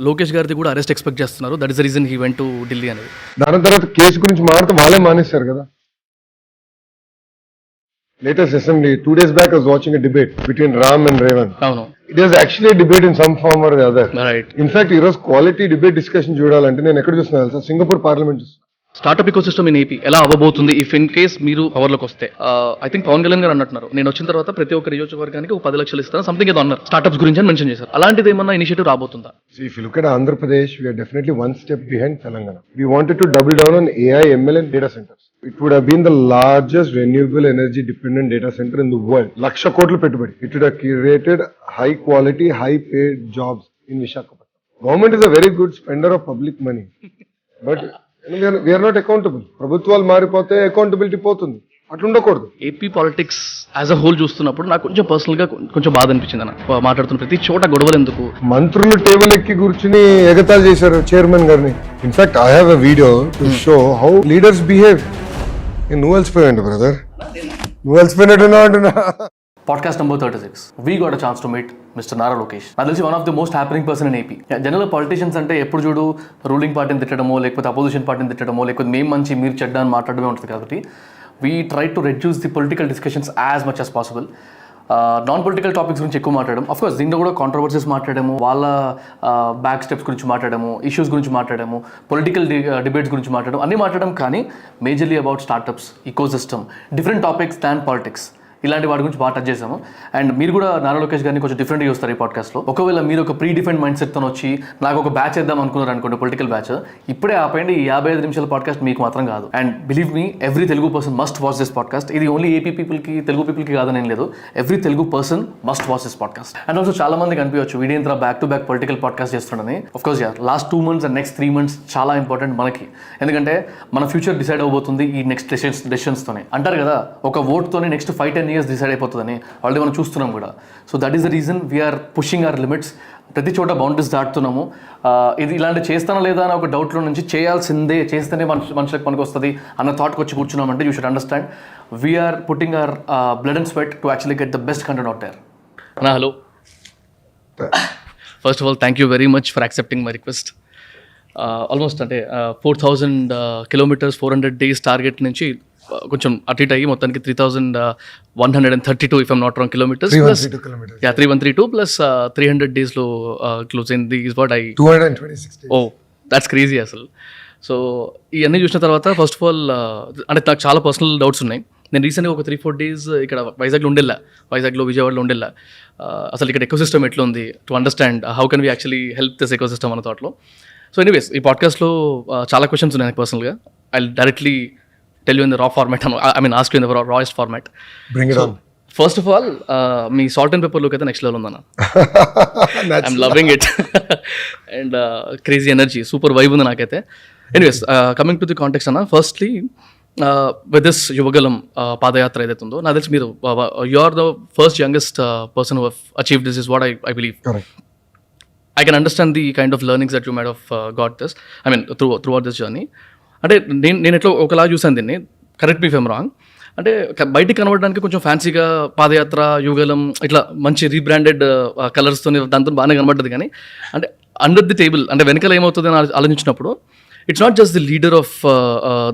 లోకేష్ గారిది కూడా arrest expect చేస్తున్నారు. That is the reason he went to Delhi అనేది. దాని తర్వాత కేసు గురించి మాట్లాడితే వాళ్ళే మానేస్తారు కదా. Latest assembly 2 days back I was watching a debate between Ram and Revan. అవును, It was actually a debate in some form or the other. Right. In fact, ఈ రోజు క్వాలిటీ డిబేట్ డిస్కషన్ చూడాలంటే నేను ఎక్కడ చూస్తున్నా తెలుసా, సింగపూర్ పార్లమెంట్ చూస్తున్నా. Startup ecosystem in AP ఎలా అవ్వబోతుంది ఇఫ్ ఇన్ కేస్ మీరు పవర్లోకి వస్తే? ఐ థింక్ పవన్ కళ్యాణ్ గారు అన్నట్టున్నారు, నేను వచ్చిన తర్వాత ప్రతి ఒక్క నియోజకవర్గానికి ఒక 10 లక్షలు ఇస్తాను సంథింగ్ ఏదో అన్నారు. స్టార్ట్అప్స్ గురించి అని మెన్షన్ చేశారు. అలాంటిది ఏమన్నా initiative రాబోతుందా? See, if you look at Andhra Pradesh, we are definitely one step behind Telangana. We wanted to double down on AI, ML and data centers. It would have been the largest renewable energy dependent data center in the world. Laksha kotlu pettubadi. It would have created high quality, high paid jobs in Visakhapatnam. Government is a very good spender of public money. But we are not accountable. ప్రభుత్వాలు మారిపోతే accountability పోతుంది. అట్లా ఉండకూడదు. AP politics as a whole చూస్తున్నప్పుడు నాకు కొంచెం personal గా కొంచెం బాధ అనిపించింది అన్న. మాట్లాడుతున్న ప్రతి చోట గొడవలు ఎందుకు? మంత్రులు టేబుల్ ఎక్కి కూర్చుని ఎగతాళి చేశారు చైర్మన్ గారిని. In fact I have a video to show how leaders behave. నువ్వు అలసిపోయాడు బ్రదర్, నువ్వు అలసిపోయినట్టున్నా అంటున్నా. Podcast number 36. We got a chance to meet Mr. Nara Lokesh. నాకు తెలిసి one of the most happening person in AP. General politicians అంటే ఎప్పుడు చూడు ruling పార్టీని తిట్టడమో, లేకపోతే అపోజిషన్ పార్టీని తిట్టడమో, లేకపోతే మేము మంచి మీరు చెడ్డ అని మాట్లాడమే ఉంటుంది. కాబట్టి we try to reduce the political discussions as much as possible. Non political topics గురించి ఎక్కువ మాట్లాడడం. అఫ్ కోర్స్ దీంట్లో కూడా కాంట్రవర్సీస్ మాట్లాడాము, వాళ్ళ బ్యాక్ స్టెప్స్ గురించి మాట్లాడాము, ఇష్యూస్ గురించి మాట్లాడాము, పొలిటికల్ డిబేట్స్ గురించి మాట్లాడడం, అన్నీ మాట్లాడడం. కానీ majorly about startups, ecosystem, different topics than politics, ఇలాంటి వాటి గురించి బాగా టచ్ చేసాము. అండ్ మీరు కూడా నారా లోకేష్ గారిని కొంచెం డిఫరెంట్గా చూస్తారు ఈ పాడ్కాస్ట్లో. ఒకవేళ మీరు ఒక ప్రీ డిఫైన్డ్ మైండ్ సెట్తో వచ్చి నాకు ఒక బ్యాచ్ వేద్దాం అనుకున్నారు అనుకోండి, పొలిటికల్ బ్యాచ్, ఇప్పుడే ఆపండి. ఈ 55 నిమిషాల పాడ్కాస్ట్ మీకు మాత్రం కాదు. And believe me, every Telugu person must watch this podcast. ఇది ఓన్లీ ఏపీ పీపుల్కి, తెలుగు పీపుల్కి కాదని ఏం లేదు. Every Telugu person must watch this podcast. And also చాలా మందికి అనిపించవచ్చు వీడియంత్ర back to back political podcast చేస్తుండని. ఆఫ్కోర్స్ యార్, last 2 months and next 3 months చాలా ఇంపార్టెంట్ మనకి. ఎందుకంటే మన ఫ్యూచర్ డిసైడ్ అవబోతుంది ఈ నెక్స్ట్ డెసిషన్స్తోనే. అంటారు కదా, ఒక ఓట్తోనే నెక్స్ట్ 5-10 years డిసైడ్ అయిపోతుందని. ఆల్రెడీ మనం చూస్తున్నాం కూడా. So that is the reason we are pushing our limits. ప్రతి చోట బౌండరీస్ దాటుతున్నాము. ఇది ఇలాంటి చేస్తానా లేదా అని ఒక డౌట్లో నుంచి చేయాల్సిందే, చేస్తేనే మనుషులకు పనికి వస్తుంది అన్న థాట్కి వచ్చి కూర్చున్నామంటే you should understand we're putting our blood and sweat to actually get the best content out there. అన్నా hello, first of all thank you very much for accepting my request. Almost అంటే 4,000 kilometers 400 days టార్గెట్ నుంచి కొంచెం అటు ఇటు అయ్యి మొత్తానికి 3,132 if I'm not wrong kilometres. 3,132 plus 300 daysలో close అయింది is what I 226 days. Oh that's crazy అసలు. సో ఇవన్నీ చూసిన తర్వాత ఫస్ట్ ఆఫ్ ఆల్ అంటే నాకు చాలా పర్సనల్ డౌట్స్ ఉన్నాయి. నేను రీసెంట్గా ఒక 3-4 days ఇక్కడ వైజాగ్లో ఉండేలా, వైజాగ్లో విజయవాడలో ఉండేలా. అసలు ఇక్కడ ఎకోసిస్టమ్ ఎట్లా ఉంది to understand how can we actually help this ecosystem అన్న థాట్లో. సో ఎనీవేస్, ఈ పాడ్కాస్ట్లో చాలా క్వశ్చన్స్ ఉన్నాయి నాకు పర్సనల్గా. I directly tell you in the raw format, I mean ask you in the rawest format. Bring it on. First of all, me salt and pepper look అయితే next level ఉందన్న. I'm loving it. And crazy energy, super vibe ఉంది నాకైతే. Anyways, coming to the context అన్న, firstly with this Yuvagalam పాదయాత్ర ఏదైతే ఉందో, నాకు తెలిసి మీరు you are the first youngest person who have achieved this is what I believe. Correct. I can understand the kind of learnings that you might have got this, I mean throughout this journey. అంటే నేను ఎట్లా ఒకలా చూసాను దీన్ని, correct me if I'm wrong. అంటే బయటికి కనబడడానికి కొంచెం ఫ్యాన్సీగా పాదయాత్ర, యుగలం ఇట్లా మంచి రీబ్రాండెడ్ కలర్స్తో దాంతో బాగానే కనబడ్డది. కానీ అంటే అండర్ ది టేబుల్ అంటే వెనకాల ఏమవుతుంది అని ఆలోచించినప్పుడు it's not just the leader of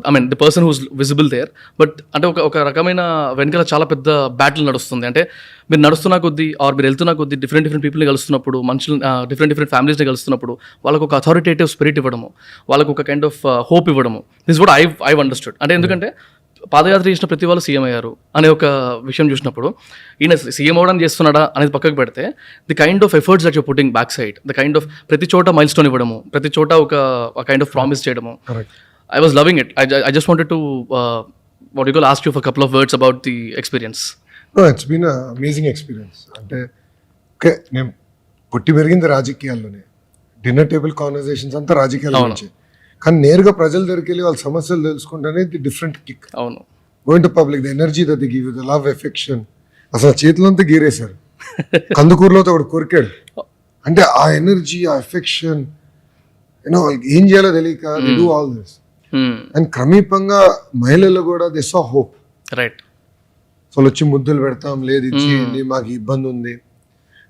I mean the person who's visible there, but అంటే ఒక రకమైన వెనకాల చాలా పెద్ద బ్యాటిల్ నడుస్తుంది. అంటే మీరు నడుస్తున్నా కొద్దీ ఆర్ మీరు వెళ్తున్నా కొద్దీ డిఫరెంట్ పీపుల్ని కలుస్తున్నప్పుడు, మనుషులు డిఫరెంట్ ఫ్యామిలీస్ని కలుస్తున్నప్పుడు వాళ్ళకు ఒక అథారిటేటివ్ స్పిరిట్ ఇవ్వడము, వాళ్ళకు ఒక కైండ్ ఆఫ్ హోప్ ఇవ్వడము. This what I understood. అంటే ఎందుకంటే పాదయాత్ర చేసిన ప్రతి వాళ్ళు సీఎం అయ్యారు అనే ఒక విషయం చూసినప్పుడు ఈయన సీఎం అవ్వడానికి చేస్తున్నాడా అనేది పక్కకు పెడితే the kind of efforts that you putting back side, the kind of ప్రతి చోట మైల్ స్టోన్ ఇవ్వడము, ప్రతి చోట ఒక కైండ్ ఆఫ్ ప్రామిస్ చేయడము. I was loving it. I just wanted to what you call ask you for couple of words about the experience. No, it's been an amazing experience. అంటే okay, నేను పుట్టి పెరిగింది రాజకీయాల్లోనే, dinner table conversations అంతా రాజకీయాల నుంచి. కానీ నేరుగా ప్రజల దగ్గరికి వెళ్ళి వాళ్ళ సమస్యలు తెలుసుకుంటేనే ది డిఫరెంట్ కిక్. అవును, going to public, the energy that they give you, the love, affection. అసలు చేతులంతా గీరేశారు, కందుకూరులో ఒకడు కొరికాడు. అంటే ఆ ఎనర్జీ, ఆ ఎఫెక్షన్, యూనో వాళ్ళకి ఏం చేయాలో తెలియక they do all this. And క్రమీపంగా మహిళలు కూడా they saw hope. Right. So వచ్చి ముద్దులు పెడతాం, లేదు ఇచ్చేయండి, మాకు ఇబ్బంది ఉంది.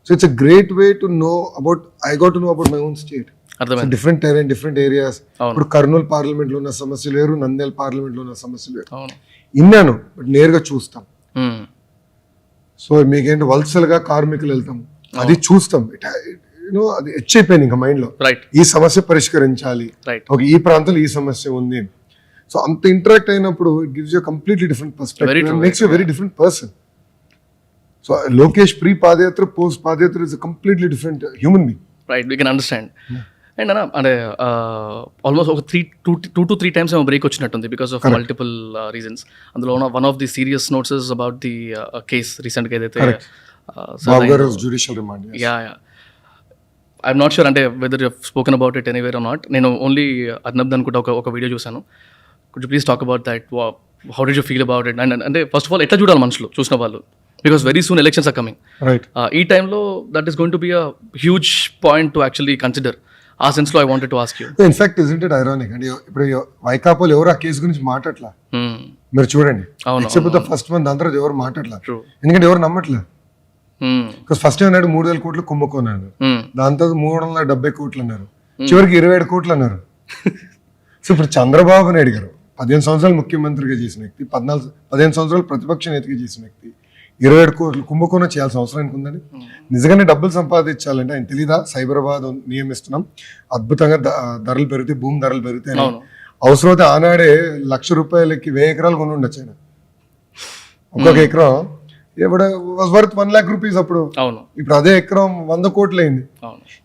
So it's a great way to know about, I got to know about my own state. అర్థమైంది. Different terrain, different areas. అవును. ఇప్పుడు కర్నూలు పార్లమెంట్ లో ఉన్న సమస్యలు వేరు, నంద్యాల పార్లమెంట్ లో ఉన్న సమస్యలు వేరు. అవును. ఇన్నాను బట్ నేరుగా చూస్తాం. మ్మ్. సో మీకేంటి వలసలుగా కార్మికులు వెళ్తాం, అది చూస్తాం. అది అయిపోయింది ఇంకా మైండ్ లో, రైట్ ఈ సమస్య పరిష్కరించాలి, రైట్ ఒక ఈ ప్రాంతంలో ఈ సమస్య ఉంది. సో అంత ఇంటరాక్ట్ అయినప్పుడు it gives you completely different Very perspective, true, makes you very different person. So Lokesh pre padayatra, post padayatra is completely different human being. Right, we can understand. And అన్న అంటే ఆల్మోస్ట్ ఒక 2 to 3 times ఏమో break వచ్చినట్టుంది because of multiple reasons. అందులో one of the serious notes is about the case రీసెంట్గా ఏదైతే బాబు garu judicial remand. Yeah I'm not sure అంటే whether you spoken about it anywhere or not. నేను only Arnab అనుకుంటా ఒక video చూసాను. Could you please talk about that, how did you feel about it? And అంటే first of all ఎట్లా చూడాలి మనుషులు చూసిన వాళ్ళు, because very soon elections are coming. Right. ఈ టైంలో that is going to be a huge point to actually consider. ఆ సెన్స్లో I wanted to ask you. In fact isn't it ironic అండి, ఇప్పుడు వైకాపాలు ఎవరు ఆ కేసు గురించి మాట్లాడలా. మీరు చూడండి, ఎక్సెప్ట్ ద ఫస్ట్ మంత్ దాని తర్వాత ఎవరు మాట్లాడలా, ఎందుకంటే ఎవరు నమ్మట్లేదు. ఫస్ట్ అన్నాడు 3,000 కోట్లు కుంభకోణాలు, దాని తర్వాత 370 కోట్లు అన్నారు, చివరికి 27 కోట్లు అన్నారు. సో ఇప్పుడు చంద్రబాబు నాయుడు గారు 15 సంవత్సరాలు ముఖ్యమంత్రిగా చేసిన వ్యక్తి, 15 సంవత్సరాలు ప్రతిపక్ష నేతగా చేసిన వ్యక్తి 27 కోట్లు కుంభకోణం చేయాల్సిన అవసరం ఉందని. నిజంగానే డబ్బులు సంపాదించాలంటే ఆయన తెలీదా? సైబరాబాద్ నియమిస్తున్నాం, అద్భుతంగా ధరలు పెరిగితే, భూమి ధరలు పెరిగితే, అవసరమైతే ఆనాడే ₹1,00,000కి 1000 ఎకరాలు కొని ఉండొచ్చు ఆయన. ఒక్కొక్క ఎకరం వాజ్ వర్త్ 1 lakh rupees అప్పుడు. ఇప్పుడు అదే ఎకరం 100 కోట్లు అయింది.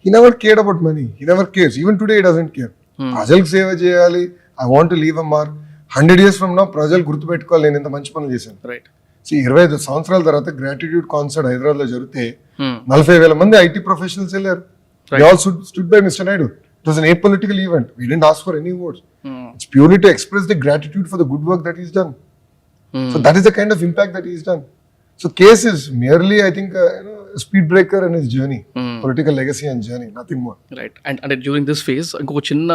He never cared about money, he never cares. Even today he doesn't care. ప్రజలకు సేవ చేయాలి, I want to leave a mark. 100 years from now ప్రజలు గుర్తుపెట్టుకోవాలి నేను ఇంత మంచి పనులు చేశాను. రైట్. 25 సంవత్సరాల తర్వాత గ్రాటిట్యూడ్ కాన్సర్ట్ హైదరాబాద్ లో జరిగితే 40,000 మంది ఐటీ ప్రొఫెషనల్స్ వెళ్ళారు. They all stood by Mr. Naidu. It was an apolitical event. We didn't ask for any votes. It's purely to express the gratitude for the good work that he's done. So that is the kind of impact that he's done. So case is merely, I think, a speed breaker in his journey, political legacy and journey, nothing more. Right. And during this phase ఇంకొక చిన్న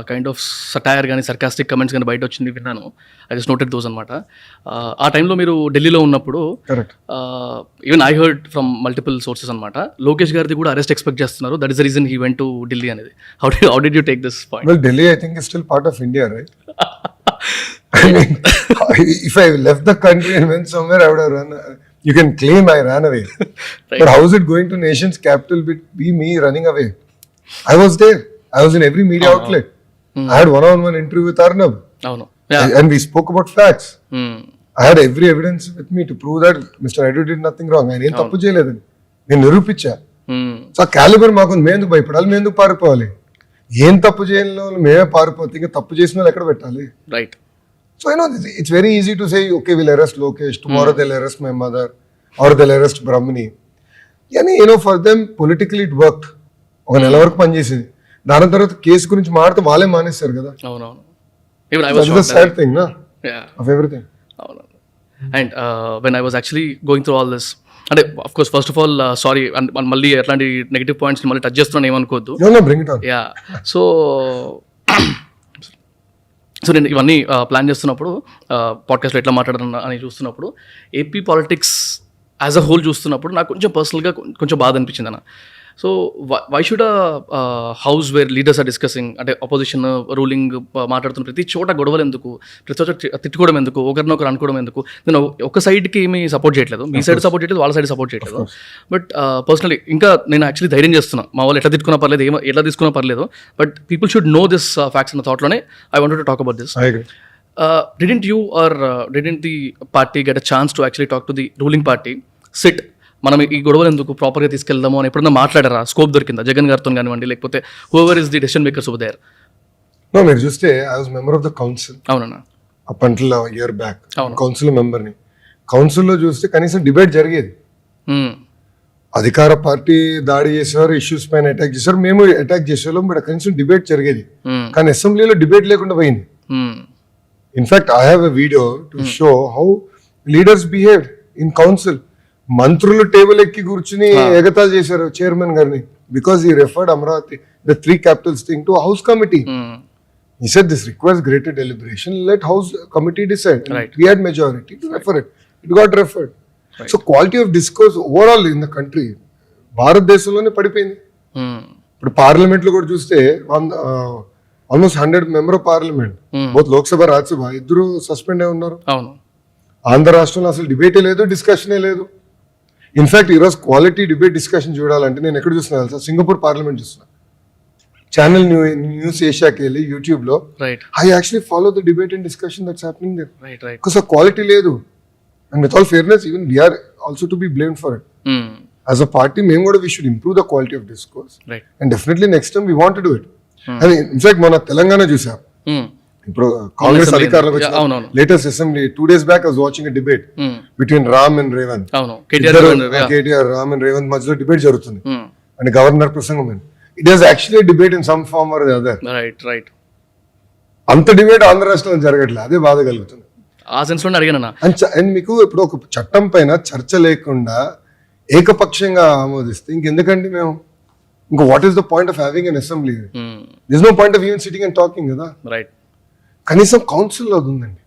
kind of satire కానీ sarcastic comments కానీ బయట వచ్చింది విన్నాను. I just noted those అనమాట. ఆ టైంలో మీరు ఢిల్లీలో ఉన్నప్పుడు, even I heard from multiple sources అనమాట, లోకేష్ గారిది కూడా అరెస్ట్ ఎక్స్పెక్ట్ చేస్తున్నారు. That is the reason he went to Delhi అనేది. How did you take this point? Well, Delhi I think is still part of India, right? I mean, if I left the country and went somewhere, I would have run. You can claim I ran away, right. But how is it going to nation's capital be me running away? I was there. I was in every media outlet. I had one-on-one interview with Arnab. And we spoke about facts. I had every evidence with me to prove that Mr. Naidu did nothing wrong. ఆయన ఏం తప్పు చేయలేదని నేను నిరూపించా. So ఆ calibre మాకు మేందుకు భయపడాలి, మేందుకు పారిపోవాలి? ఏం తప్పు చేయని వాళ్ళు మేమే పారిపోతే ఇంకా తప్పు చేసిన వాళ్ళు ఎక్కడ పెట్టాలి? Right. So it's very easy to say, okay, we'll arrest Lokesh, tomorrow they'll arrest my mother, or they'll arrest Brahmani. For them, politically it worked. ఒక నెల వరకు పనిచేసింది, దాని తర్వాత కేసు గురించి మాట్లాడితే వాళ్ళే మానేస్తారు కదా. That's the sad thing, no? Of everything. And when I was actually going through all this, అంటే of course first of all sorry, మళ్ళీ అట్లాంటి నెగిటివ్ పాయింట్స్ మళ్ళీ టచ్ చేస్తున్నాను ఏమనుకోవద్దు. No, bring it on. Yeah. So నేను ఇవన్నీ plan చేస్తున్నప్పుడు, పాడ్కాస్ట్లో ఎట్లా మాట్లాడాలని అని చూస్తున్నప్పుడు, AP politics as a whole చూస్తున్నప్పుడు నాకు కొంచెం పర్సనల్గా కొంచెం బాధ అనిపించింది అన్న. So why should house where leaders are discussing, అంటే అపోజిషన్ రూలింగ్ మాట్లాడుతున్న ప్రతి చోట గొడవలు ఎందుకు, ప్రతి చోట తిట్టుకోవడం ఎందుకు, ఒకరినొకరు అనుకోవడం ఎందుకు? నేను ఒక సైడ్కి ఏమీ సపోర్ట్ చేయట్లేదు, మీ సైడ్ సపోర్ట్ చేయట్లేదు, వాళ్ళ సైడ్ సపోర్ట్ చేయట్లేదు. బట్ పర్సనలీ ఇంకా నేను యాక్చువల్లీ ధైర్యం చేస్తున్నా, మా వాళ్ళు ఎట్లా తిట్టుకున్నా పర్లేదు, ఎట్లా తీసుకున్నా పర్లేదు, but people should know this facts అన్న థాట్లోనే I wanted to talk about this. Didn't you or didn't the party get a chance to actually talk to the ruling party, sit, మనం ఈ గొడవలు ఎందుకు ప్రాపర్గా తీసుకెళ్దాము అని ఎప్పుడన్నా మాట్లాడారా? స్కోప్ దొరికిందా జగన్ గారితో కానివ్వండి, లేకపోతే whoever is the decision makers over there? No, మీరు చూస్తే I was member of the council. అవునన్నా, up until year back council మెంబర్ని. కౌన్సిల్లో చూస్తే కనీసం డిబేట్ జరిగేది. అధికార పార్టీ దాడి చేసేవారు, ఇష్యూస్ పైన అటాక్ చేశారు, మేము అటాక్ చేసేవాళ్ళం, బట్ కనీసం డిబేట్ జరిగేది. కానీ అసెంబ్లీలో డిబేట్ లేకుండా పోయింది. In fact I have a video to show how leaders behaved in council. మంత్రులు టేబుల్ ఎక్కి కూర్చుని ఎగతాలు చేశారు చైర్మన్ గారిని, బికాస్ ఈ referred Amaravati, the 3 capitals thing to House committee. He said this requires greater deliberation, let House committee decide. Right. We had majority to refer it. It got referred. Right. So quality of discourse overall in the country, భారతదేశంలోనే పడిపోయింది. ఇప్పుడు parliament లో కూడా చూస్తే almost 100 member of parliament both Lok Sabha Rajya Sabha ఇద్దరు suspend అయి ఉన్నారు. అవును. ఆంధ్ర రాష్ట్రంలో అసలు డిబేటే లేదు, డిస్కషనే లేదు. ఇన్ఫాక్ట్ ఈరోజు క్వాలిటీ డిబేట్ డిస్కషన్ చూడాలంటే నేను ఎక్కడ చూస్తున్నా తెలుసా, సింగపూర్ పార్లమెంట్ చూస్తున్నా. ఛానల్ న్యూస్ ఏషియాకి వెళ్ళి యూట్యూబ్ లో I actually follow the debate and discussion that's happening there. Because ఆ క్వాలిటీ లేదు. And with all fairness even we are also to be blamed for it. As a party మేము కూడా we should improve the quality of discourse and definitely next time we want to do it. And in fact మన తెలంగాణ చూసాం, ఇప్పుడు కాంగ్రెస్ అధికారులకు వచ్చిన latest assembly 2 days back I was watching a debate between Ram and Revanth. KTR Ram and Revanth మధ్యలో debate జరుగుతుంది and governor ప్రసంగం. It is actually debate in some form or the other. Right. అంత debate Andhra రాష్ట్రంలో జరగట్లేదు, అదే బాధ కలుగుతుంది. ఆ సెన్స్ లో అడిగాను. అండ్ మీకు ఇప్పుడు ఒక చట్టం పైన చర్చ లేకుండా ఏకపక్షంగా ఆమోదిస్తే ఇంకెందుకండి మేము, ఇంకా what is the point of having an assembly? This no point of even sitting and talking కదా. రైట్. కనీసం కౌన్సిల్ లో ఉందండి.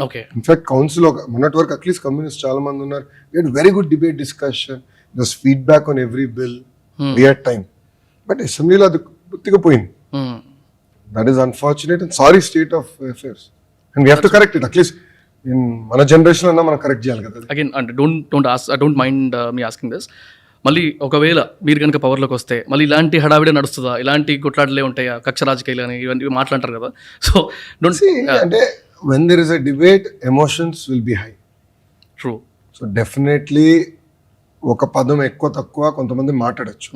ఓకే. ఇన్ఫాక్ట్ కౌన్సిల్ మొన్నటి వరకు అట్లీస్ట్ కమ్యూనిస్ట్ చాలా మంది ఉన్నారు. We had very good debate discussion, thus feedback on every bill, we had time. But అసెంబ్లీలో అది పూర్తిగా పోయింది. That is unfortunate and sorry state of affairs and we have to correct it. At least మన generation అన్నా మనం correct చేయాలి కదా. Again అంటే don't mind me asking this. మళ్ళీ ఒకవేళ మీరు కనుక పవర్లోకి వస్తే మళ్ళీ ఇలాంటి హడావిడే నడుస్తుందా, ఇలాంటి కొట్లాటలే ఉంటాయా, కక్ష రాజకీయాలు అని ఇవన్నీ మాట్లాడతారు కదా. సో డోంట్ అంటే when there is a debate emotions will be high. True. So definitely ఒక పదం ఎక్కువ తక్కువ కొంతమంది మాట్లాడచ్చు.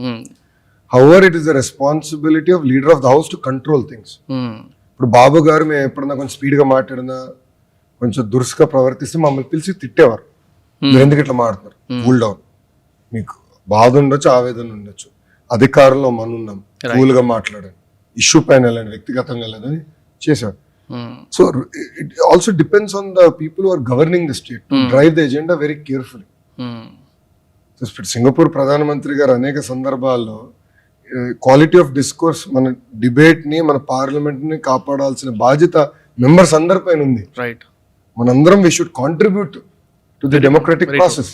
However, it is the responsibility of leader of the house to control things. ఇప్పుడు బాబు గారు మేము ఎప్పుడన్నా కొంచెం స్పీడ్గా మాట్లాడినా కొంచెం దురుసుగా ప్రవర్తిస్తే మమ్మల్ని పిలిచి తిట్టేవారు. మీరు ఎందుకు ఇట్లా మాట్లాడుతున్నారు, కూల్ డౌన్, మీకు బాధ ఉండొచ్చు, ఆవేదన ఉండొచ్చు, అధికారంలో మనున్నాం, కూల్గా మాట్లాడండి, ఇష్యూ పైన వెళ్ళండి, వ్యక్తిగతంగా వెళ్ళదని చేశారు. So it also depends on the people who are governing the state to drive the agenda very carefully. Singapore ప్రధానమంత్రి గారు అనేక సందర్భాల్లో క్వాలిటీ ఆఫ్ డిస్కోర్స్, మన డిబేట్ ని, మన పార్లమెంట్ ని కాపాడాల్సిన బాధ్యత మెంబర్స్ అందరిపైన ఉంది. రైట్. మనందరం we should contribute to the democratic process.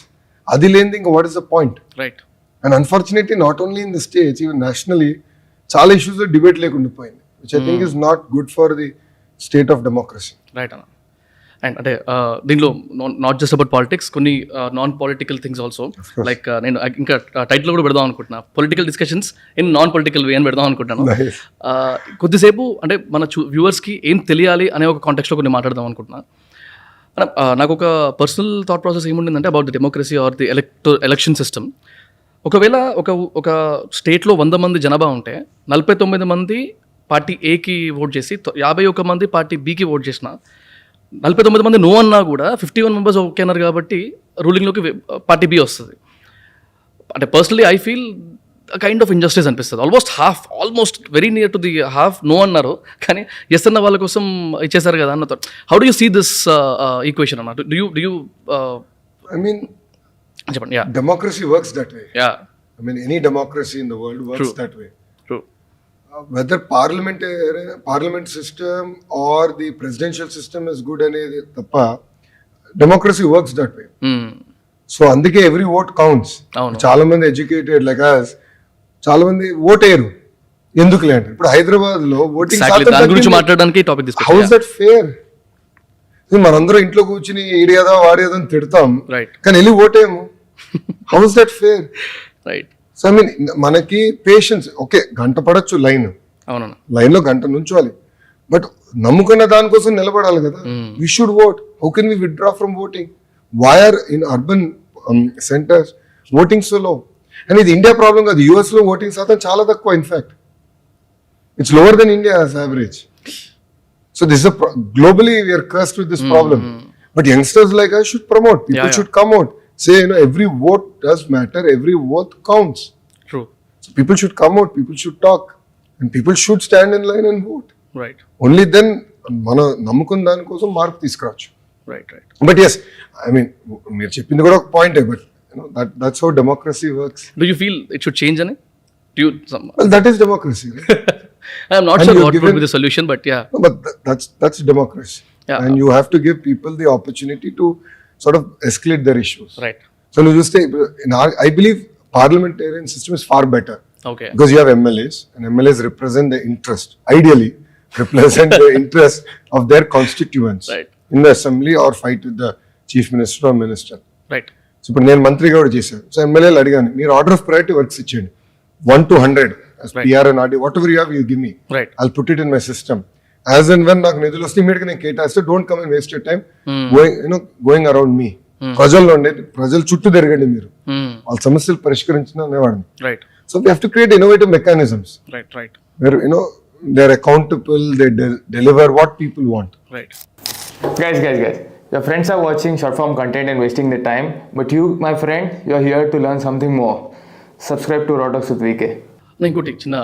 అది లేనిది ఇంకా what is the point? Right. And unfortunately not only in the states, even nationally చాలా ఇష్యూస్ లో డిబేట్ లేకుండా పోయింది, which I think is not good for the state of democracy. Right అన్న. And అంటే దీనిలో నాట్ జస్ట్ అబౌట్ పాలిటిక్స్, కొన్ని non political things also. Like నేను ఇంకా టైటిల్ కూడా పెడదాం అనుకుంటున్నా, political discussions in non political వే అని పెడదాం అనుకుంటున్నాను. కొద్దిసేపు అంటే మన వ్యూవర్స్కి ఏం తెలియాలి అనే ఒక కాంటెక్స్లో కొన్ని మాట్లాడదాం అనుకుంటున్నా. నాకు ఒక పర్సనల్ థాట్ ప్రాసెస్ ఏముండిందంటే about the democracy or the election system. ఒకవేళ ఒక స్టేట్లో 100 మంది జనాభా ఉంటే 49 మంది పార్టీ ఏకి ఓట్ చేసి 51 మంది పార్టీ బికి ఓట్ చేసిన 49 మంది నో అన్నా కూడా 51 మెంబర్స్ ఓకే అన్నారు కాబట్టి రూలింగ్లోకి పార్టీ బి వస్తుంది. అంటే personally I feel kind of injustice అనిపిస్తుంది. Almost very near to the half no అన్నారు, కానీ ఎస్ అన్న వాళ్ళ కోసం ఇచ్చేసారు కదా అన్నతో. How do you see this equation అన్న? డు యూ ఐ మీన్ చెప్పండి. Yeah, democracy works that way. Yeah, I mean any democracy in the world works that way. True. Whether parliament system or the presidential system is good అనేది తప్ప democracy works that way. So అందుకే every vote counts. చాలా మంది educated like us చాలా మంది vote అయ్యారు, ఎందుకులే అంటే ఇప్పుడు హైదరాబాద్ లో ఓటింగ్ గురించి మాట్లాడడానికి టాపిక్ తీసుకుంటాం. How is that fair? మనందరం ఇంట్లో కూర్చుని ఈడేదా వాడేదా అని తిడతాం, కానీ వెళ్ళి ఓటేమో. How is that fair? Right. So I mean మనకి పేషెన్స్, ఓకే గంట పడచ్చు లైన్, లైన్ లో గంట నుంచోవాలి, బట్ నమ్ముకున్న దానికోసం నిలబడాలి కదా. We should vote. How can we withdraw from voting? Why are in urban centers voting so low? And ఇది ఇండియా ప్రాబ్లం కాదు, యుఎస్ లో ఓటింగ్ శాతం చాలా తక్కువ. In fact it's lower than India as average. So this globally we are cursed with this problem. But youngsters like us should promote, people should come out, say every vote does matter, every vote counts. True. So people should come out, people should talk, and people should stand in line and vote. Right. Only then మన నమ్ముకున్న దానికోసం మార్పు తీసుకురావచ్చు. Right. But yes, I mean మీరు చెప్పింది కూడా ఒక పాయింటే, but that's how democracy works. Do you feel it should change any? Well, that is democracy, right? I am not sure what would be the solution, but yeah. No, but that's democracy. Yeah. And you have to give people the opportunity to sort of escalate their issues. Right. So you just say, I believe parliamentarian system is far better. Okay. Because you have MLAs, and MLAs represent the interest, ideally represent the interest of their constituents Right. in the assembly or fight with the chief minister or minister. Right. So ఇప్పుడు నేను మంత్రిగా కూడా చేశాను. So ఎమ్మెల్యేలు అడిగాను, మీరు order of priority works ఇచ్చేయండి 1 to 100 Right. PR and RD, whatever you have, you give me. Right. I'll put it in my system. As and when నాకు నిధులు వస్తే ఇమీడియట్ గా నేను కేటాయిస్తే don't come and waste your time going around me. ప్రజల్లో ఉండేది, ప్రజల చుట్టూ తిరగండి మీరు, వాళ్ళ సమస్యలు పరిష్కరించిన అనేవాడిని. Right. So we have to create innovative mechanisms Right. Right. where they're accountable, they deliver what people want. Right. Guys, your friends are watching short form content and wasting their time, but you, my friend, you're here to learn something more. Subscribe to Raw Talks with VK. నేను ఇంకోటి చిన్న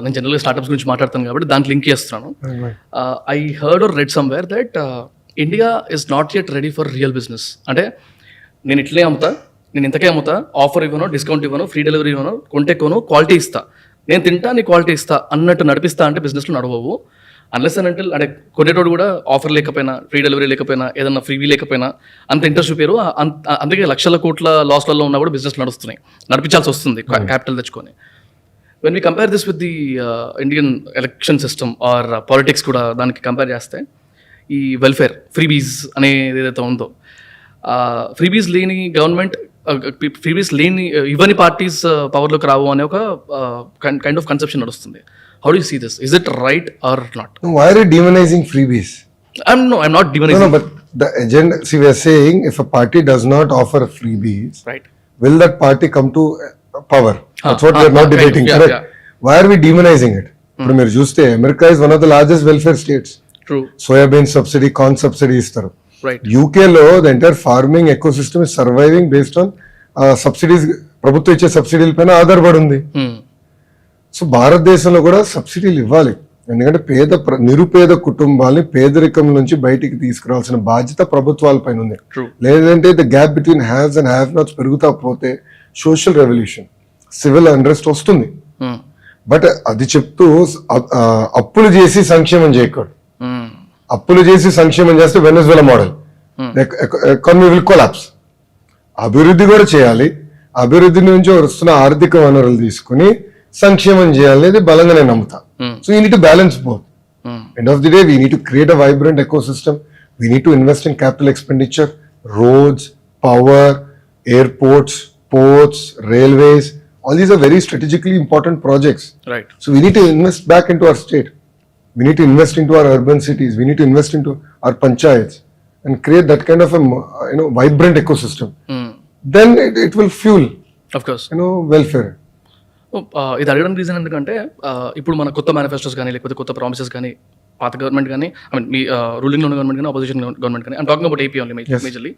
నేను జనరల్గా startups గురించి మాట్లాడతాను కాబట్టి దానికి link చేస్తున్నాను. I heard or read somewhere that India is not yet ready for real business. అంటే నేను ఇట్లే అమ్ముతా, నేను ఇంతకే అమ్ముతా, ఆఫర్ ఇవ్వను, డిస్కౌంట్ ఇవ్వను, ఫ్రీ డెలివరీ ఇవ్వను, కొంటే కొను, క్వాలిటీ ఇస్తా, నేను తింటా నీ క్వాలిటీ ఇస్తా అన్నట్టు నడిపిస్తా అంటే బిజినెస్లో నడవవు. అన్లెస్ అండ్ అంటే కొనేటోడు కూడా ఆఫర్ లేకపోయినా, ఫ్రీ డెలివరీ లేకపోయినా, ఏదన్నా ఫ్రీవీ లేకపోయినా అంత ఇంట్రెస్ట్ చూపారు. అందుకే లక్షల కోట్ల లాస్లలో ఉన్నా కూడా బిజినెస్ నడుస్తున్నాయి, నడిపించాల్సి వస్తుంది క్యాపిటల్ తెచ్చుకొని. When we compare this with the Indian election system or politics కూడా దానికి కంపేర్ చేస్తే ఈ వెల్ఫేర్ ఫ్రీబీస్ అనేది ఏదైతే ఉందో, ఫ్రీబీస్ లేని గవర్నమెంట్, ఫ్రీబీస్ లేని ఇవ్వని పార్టీస్ పవర్లోకి రావు అనే ఒక కైండ్ ఆఫ్ కన్సెప్షన్ నడుస్తుంది. How do you see this? Is it right or not? Why are you demonizing freebies? I'm not demonizing. No, but the agenda, see, we are saying if a party does not offer freebies, Right. will that party come to power? That's what we are not debating, yeah, correct? yeah. Why are we demonizing it? ఇప్పుడు మీరు చూస్తే America is one of the largest welfare states. True. Soybean subsidy, corn subsidy ఇస్తారు. Right. యూకేలో the entire farming eco system is surviving based on subsidies, ప్రభుత్వం ఇచ్చే సబ్సిడీల పైన ఆధారపడి ఉంది. సో భారతదేశంలో కూడా సబ్సిడీలు ఇవ్వాలి, ఎందుకంటే నిరుపేద కుటుంబాలని పేదరికం నుంచి బయటికి తీసుకురావాల్సిన బాధ్యత ప్రభుత్వాల పైన ఉంది. True. లేదంటే the gap between haves and have nots పెరుగుతా పోతే సోషల్ రెవల్యూషన్, సివిల్ అన్రెస్ట్ వస్తుంది. బట్ అది చెప్తూ అప్పులు చేసి సంక్షేమం చేయకూడదు. అప్పులు చేసి సంక్షేమం చేస్తే Venezuela model economy will collapse. అభివృద్ధి కూడా చేయాలి, అభివృద్ధి నుంచి వస్తున్న ఆర్థిక వనరులు తీసుకుని సంక్షేమం చేయాలనేది బలంగా నేను నమ్ముతా. So you need to balance both. End of the day we need to create a vibrant eco system. We need to invest in capital expenditure, roads, power, airports, ports, railways, all these are very strategically important projects. Right. So we need to invest back into our state. We need to invest into our urban cities. We need to invest into our panchayats and create that kind of a vibrant ecosystem. Then it will fuel, Of course. welfare. ఇది అడగడానికి reason ఎందుకంటే ఇప్పుడు మన కొత్త manifestos కానీ లేకపోతే కొత్త promises కానీ పాత గవర్నమెంట్ కానీ, ఐ మీన్ మీ రూలింగ్లో ఉన్న గవర్నమెంట్ కానీ, అపోజిషన్ గవర్నమెంట్ కానీ, I'm talking about AP only majorly.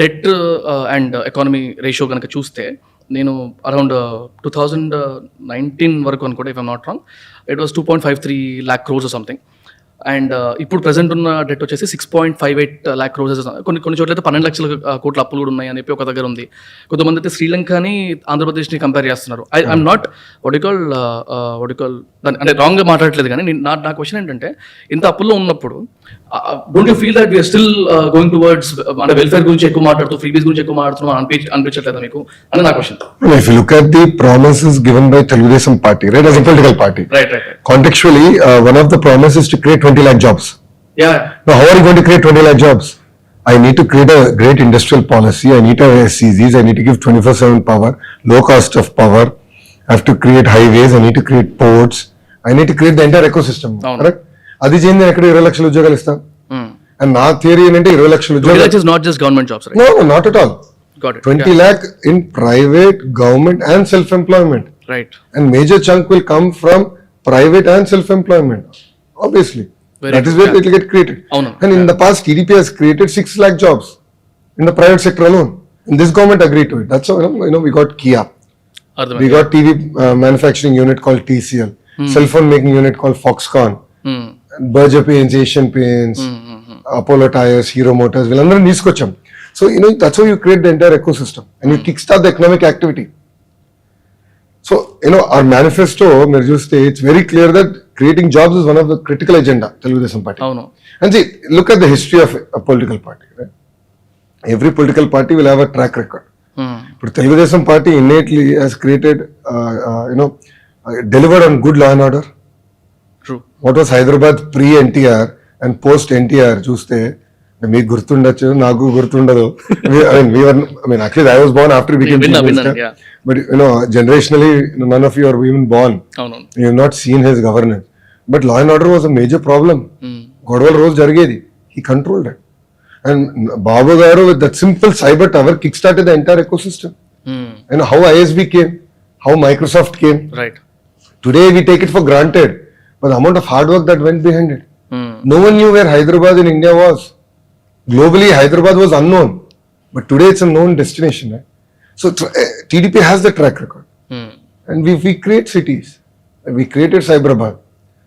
Debt and economy ratio కనుక చూస్తే నేను అరౌండ్ 2019 వరకు అనుకుంటే, if I'm not wrong, it was 2.53 lakh crores something. And ఇప్పుడు ప్రెసెంట్ ఉన్న డెట్ వచ్చేసి 6.58 lakh crores. కొన్ని చోట్ల అయితే 12 లక్షల కోట్ల అప్పులు కూడా ఉన్నాయి అని చెప్పి ఒక దగ్గర ఉంది. కొంతమంది అయితే శ్రీలంకని ఆంధ్రప్రదేశ్ని కంపేర్ చేస్తున్నారు. ఐఎమ్ నాట్ వడికాల్ అంటే రాంగ్గా మాట్లాడట్లేదు, కానీ నా క్వశ్చన్ ఏంటంటే, ఇంత అప్పుల్లో ఉన్నప్పుడు don't you feel that we are still going towards అంటే వెల్ఫేర్ గురించి ఎక్కువ మాట్లాడుతూ, ఫ్రీబీస్ గురించి ఎక్కువ మాట్లాడుతున్నాం అనిపించట్లేదా మీకు అని నా question. If you look at the promises given by Telugu party, right, as a political party, Right. contextually, one of the promises is to create 20 lakh jobs. Yeah. Now, how are you going to create 20 lakh jobs? I need to create a great industrial policy. I need to have SCZs. I need to give 24/7 power, low cost of power. I have to create highways. I need to create ports. I need to create the entire ecosystem. Correct? అది చేయండి, ఎక్కడ 20 లక్షల ఉద్యోగాలు ఇస్తాం. And నా theory ఏంటంటే 20 లక్షల ఉద్యోగాలు not just government jobs, right? No, not at all. Got it. 20 lakh in private, government and self-employment. Right. And major chunk will come from private and self-employment. Obviously. That is where it will get created. And in the past, TDP has created 6 lakh jobs in the private sector alone. And this government agreed to it. That's how, we got Kia. We got TV manufacturing unit called TCL. Cell phone making unit called Foxconn. Berger Paints, Asian Paints, Apollo Tires, Hero Motors. We'll తీసుకొచ్చాం. So, that's how you create the entire ecosystem and you kickstart the economic activity. So, our manifesto, it's very clear that creating jobs is one of the critical agenda, Telugu party. And see, look at the history of a political party. Right? Every political party will have a track record. ఇప్పుడు Telugu Desam party innately has created, delivered on good law and order. True. What was Hyderabad pre-NTR and post-NTR చూస్తే మీకు గుర్తుండొచ్చు, నాకు గుర్తుండదు. Actually I was born after we became Chief Minister. Yeah. But generationally none of you are even born. అవునవును. You have not seen his governance. But law and order was a major problem. గొడవలు రోజు జరిగేది. He controlled it. And Babu Garu with that simple cyber tower kickstarted the entire ecosystem. And how ISB came, how Microsoft came. Right. Today we take it for granted, but the amount of hard work that went behind it. No one knew where Hyderabad in India was. Globally, Hyderabad was unknown, but today it's a known destination. Right? So TDP has the track record, and we create cities. We created Cyberabad.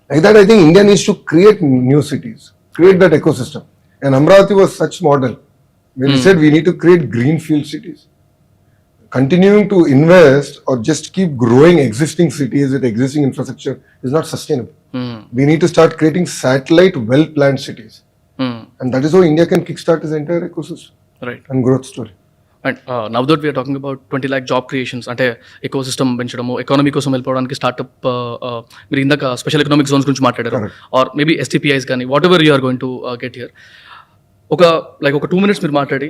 Like that, I think India needs to create new cities, create that ecosystem. And Amravati was such model. When we said we need to create greenfield cities. Continuing to invest or just keep growing existing cities with existing infrastructure is not sustainable. We need to start creating satellite well-planned cities. And that is how India can kickstart its entire ecosystem right. and growth story. And now that we are talking about 20 lakh job creations, అంటే ecosystem పెంచడము, economy కోసం వెళ్ళిపోవడానికి startup, మీరు ఇందాక special economic zones గురించి మాట్లాడారు, or maybe STPIs కానీ whatever you are going to get here. ఒక 2 minutes మీరు మాట్లాడి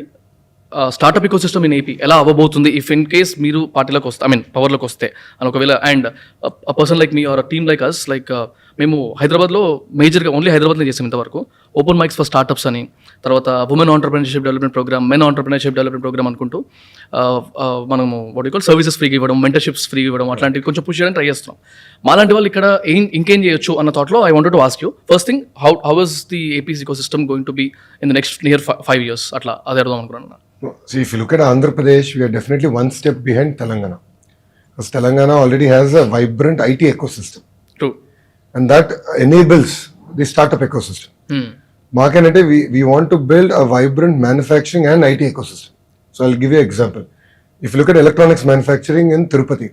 startup ecosystem in AP ఎలా అవ్వబోతుంది ఇఫ్ ఇన్ కేస్ మీరు పార్టీలోకి వస్తే, పవర్లోకి వస్తే అని ఒకవేళ, and person like me or team like us, మేము హైదరాబాద్లో మేజర్గా ఓన్లీ హైదరాబాద్లో చేసాం ఇంతవరకు ఓపెన్ మైక్స్ ఫర్ స్టార్ట్అప్స్ అని, తర్వాత women entrepreneurship development program, men entrepreneurship development program అనుకుంటూ మనము వాట్ సర్వీసెస్ ఫ్రీగా ఇవ్వడం, మెంటర్షిప్స్ ఫ్రీ ఇవ్వడం, అట్లాంటివి కొంచెం పుష్ చేయడానికి ట్రై చేస్తున్నాం. మాలాంటి వాళ్ళు ఇక్కడ ఇంకేం చేయొచ్చు అన్న థాట్లో I wanted to ask you first thing, how is the AP's ecosystem going to be in the next near 5 years, అట్లా అదే అర్థం అనుకున్నాను. See, if you look at Andhra Pradesh, we are definitely one step behind Telangana. Because Telangana already has a vibrant IT ecosystem. True. And that enables the startup ecosystem. Markanate, we want to build a vibrant manufacturing and IT ecosystem. So I'll give you an example. If you look at electronics manufacturing in Tirupati,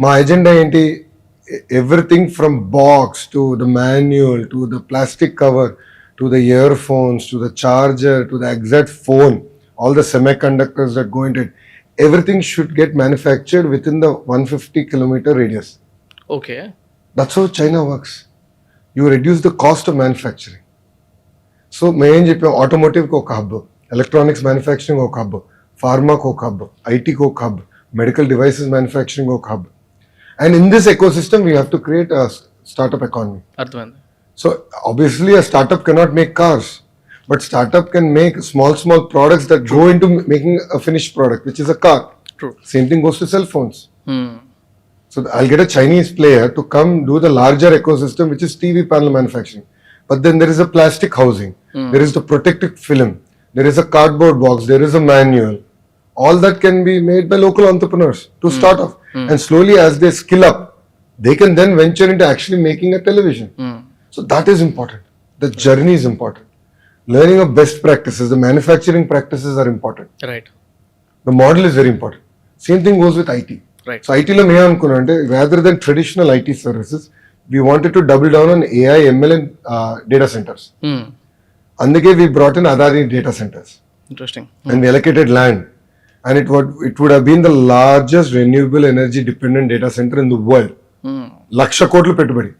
my agenda enti everything from box to the manual to the plastic cover to the earphones to the charger to the exact phone, all the semiconductors that go into it, everything should get manufactured within the 150-kilometer radius. Okay. That's how China works. You reduce the cost of manufacturing. So, main automotive ko hub, electronics manufacturing ko hub, pharma ko hub, IT ko hub, medical devices manufacturing ko hub. And in this ecosystem, we have to create a startup economy. అర్థమైంది. So, obviously, a startup cannot make cars. But startup can make small products that go into making a finished product, which is a car. True. Same thing goes to cell phones. So I'll get a Chinese player to come do the larger ecosystem, which is TV panel manufacturing. But then there is a plastic housing. There is the protective film. There is a cardboard box. There is a manual. All that can be made by local entrepreneurs to start off. And slowly as they skill up, they can then venture into actually making a television. So that is important. The journey is important. Learning of best practices, the manufacturing practices are important. Right. The model is very important. Same thing goes with IT. Right. So IT lo మేము అనుకున్నామంటే rather than traditional IT services, we wanted to double down on AI, ML and data centers. అందుకే we brought in Adani data centers. Interesting. And we allocated land. And it would have been the largest renewable energy dependent data center in the world. 1,00,000 కోట్లు పెట్టుబడి.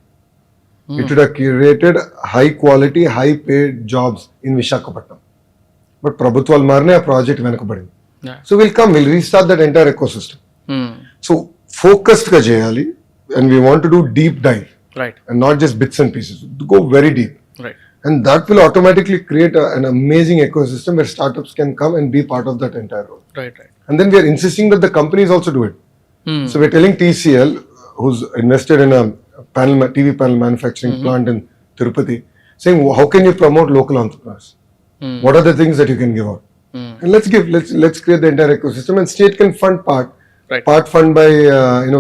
It would have created high quality, high paid jobs in Visakhapatnam. But Prabhutwal Marne a project venakabadindi. So we'll restart that entire ecosystem. So focused ga cheyali, and we want to do deep dive. Right. And not just bits and pieces. Go very deep. Right. And that will automatically create an amazing ecosystem where startups can come and be part of that entire role. Right. And then we are insisting that the companies also do it. So we're telling TCL, who's invested in a TV panel manufacturing plant in Tirupati, saying how can you promote local entrepreneurs? What are the things that you can give out? And let's create the entire ecosystem, and state can fund part. Right. Part fund by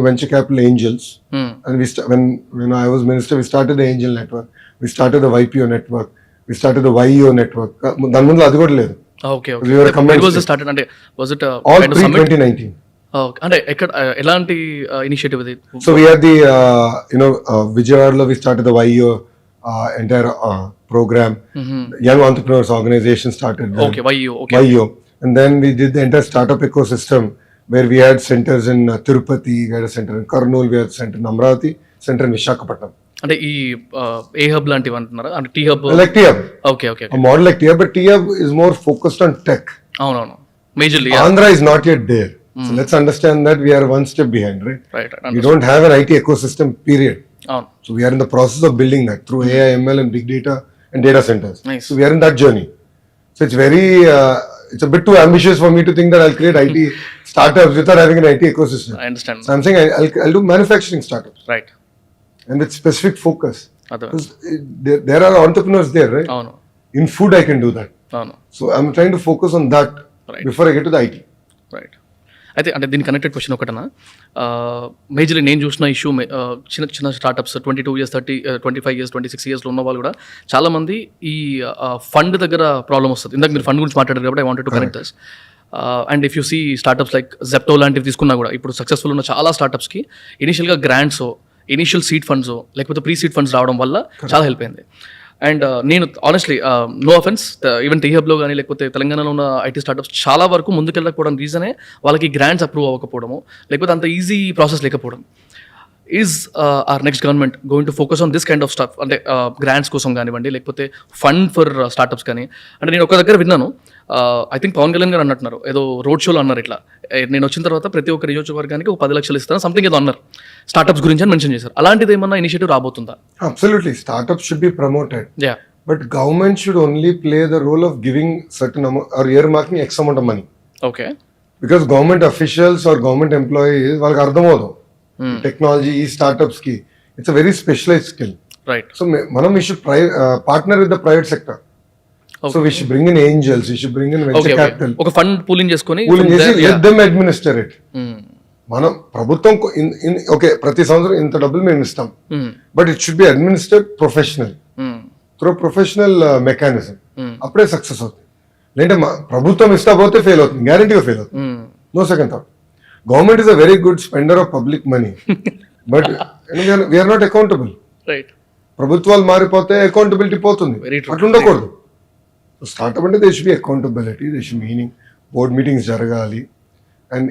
venture capital angels. And when I was minister, we started the angel network. We started the YPO network. We started the YEO network. దాని ముందు అది కూడా లేదు. Okay. We were a combined was it state. started అంటే was it All kind of pre summit? 2019. అంటే ఎక్కడ ఎలాంటి initiative ఇది? So we had the Vijayawada we started the YEO entire program. Young entrepreneurs organization started. Okay, YEO. Okay. YEO. And then we did the entire startup ecosystem where we had centers in Tirupati, we had a center in Kurnool, we had a center in Amravati, center in Visakhapatnam. అంటే ఈ ఏ hub లాంటివి అంటున్నారా, అంటే T hub? Like T-Hub. Okay okay A model like T-Hub, but T-Hub is more focused on tech. అవునవును, majorly. Andhra is not yet there. So let's understand that we are one step behind, right? Right. We don't have an IT ecosystem, period. అవును. So we are in the process of building that through AI, ML and big data and data centers. Nice. So we are in that journey. So it's very, it's a bit too ambitious for me to think that I'll create IT startups without having an IT ecosystem. I understand. So I'm saying I'll do manufacturing startups right. and with specific focus. అదే. Because there are entrepreneurs there, right? అవును In food, I can do that. అవును. So I'm trying to focus on that Right. before I get to the IT. Right. అయితే అంటే దీనికి connected question ఒకటనా, majorly నేను చూసిన issue చిన్న చిన్న startups 22 years 25 years 26 yearsలో ఉన్న వాళ్ళు కూడా చాలామంది ఈ ఫండ్ దగ్గర ప్రాబ్లమ్ వస్తుంది. ఇందాక మీరు ఫండ్ గురించి మాట్లాడారు కాబట్టి I wanted to connect this. And if you see startups like Zepto లాంటివి తీసుకున్నా కూడా ఇప్పుడు సక్సెస్ఫుల్ ఉన్న చాలా స్టార్టప్స్కి ఇనిషియల్గా గ్రాంట్స్, ఇనిషియల్ సీడ్ ఫండ్స్ లేకపోతే ప్రీ సీడ్ ఫండ్స్ రావడం వల్ల చాలా హెల్ప్ అయింది. అండ్ నేను honestly no offence, even T హబ్లో కానీ లేకపోతే తెలంగాణలో ఉన్న ఐటీ స్టార్టప్స్ చాలా వరకు ముందుకెళ్ళకపోవడం రీజనే వాళ్ళకి గ్రాంట్స్ అప్రూవ్ అవ్వకపోవడము, లేకపోతే అంత ఈజీ ప్రాసెస్ లేకపోవడం. Is are next government going to focus on this kind of stuff, అంటే గ్రాంట్స్ కోసం కానివ్వండి లేకపోతే ఫండ్ ఫర్ స్టార్టప్స్ కానీ? అంటే నేను ఒక దగ్గర విన్నాను, ఐ థింక్ పవన్ కళ్యాణ్ గారు అన్నట్టున్నారు, ఏదో రోడ్ షోలో అన్నారు ఇట్లా, నేను వచ్చిన తర్వాత ప్రతి ఒక్క నియోజకవర్గానికి ఒక 10 లక్షలు ఇస్తాను సంథింగ్ ఏదో అన్నారు స్టార్టప్స్ గురించి అని మెన్షన్ చేశారు. అలాంటిది ఏమన్నా ఇనిషియేటివ్ రాబోతుందా? Absolutely. Startups should be promoted. Yeah. But government should only play the role of giving certain amount or earmarking X amount of money. Okay. Because government officials or government employees, వాళ్ళకి అర్థమవుదు technology ఈ startups కి it's a very specialize skill. Right. So మనం we should partner with the private sector. So we should bring in angels, we should bring in venture capital, ఒక fund pooling చేసుకొని let them administer it. మనం ప్రభుత్వం okay ప్రతి సంవత్సరం ఇంత డబ్బులు మేము ఇస్తాం, but it should be administered professional through professional mechanism. అప్పుడే సక్సెస్ అవుతుంది. లేదంటే ప్రభుత్వం ఇస్తా పోతే ఫెయిల్ అవుతుంది, గ్యారంటీగా ఫెయిల్ అవుతుంది. No second thought. Government is a very good spender of public money, but we are not accountable. Right. ప్రభుత్వాలు మారిపోతే అకౌంటబిలిటీ పోతుంది, అట్లా ఉండకూడదు. స్టార్ట్అప్ అంటే they should be accountability, they should meaning board meetings జరగాలి అండ్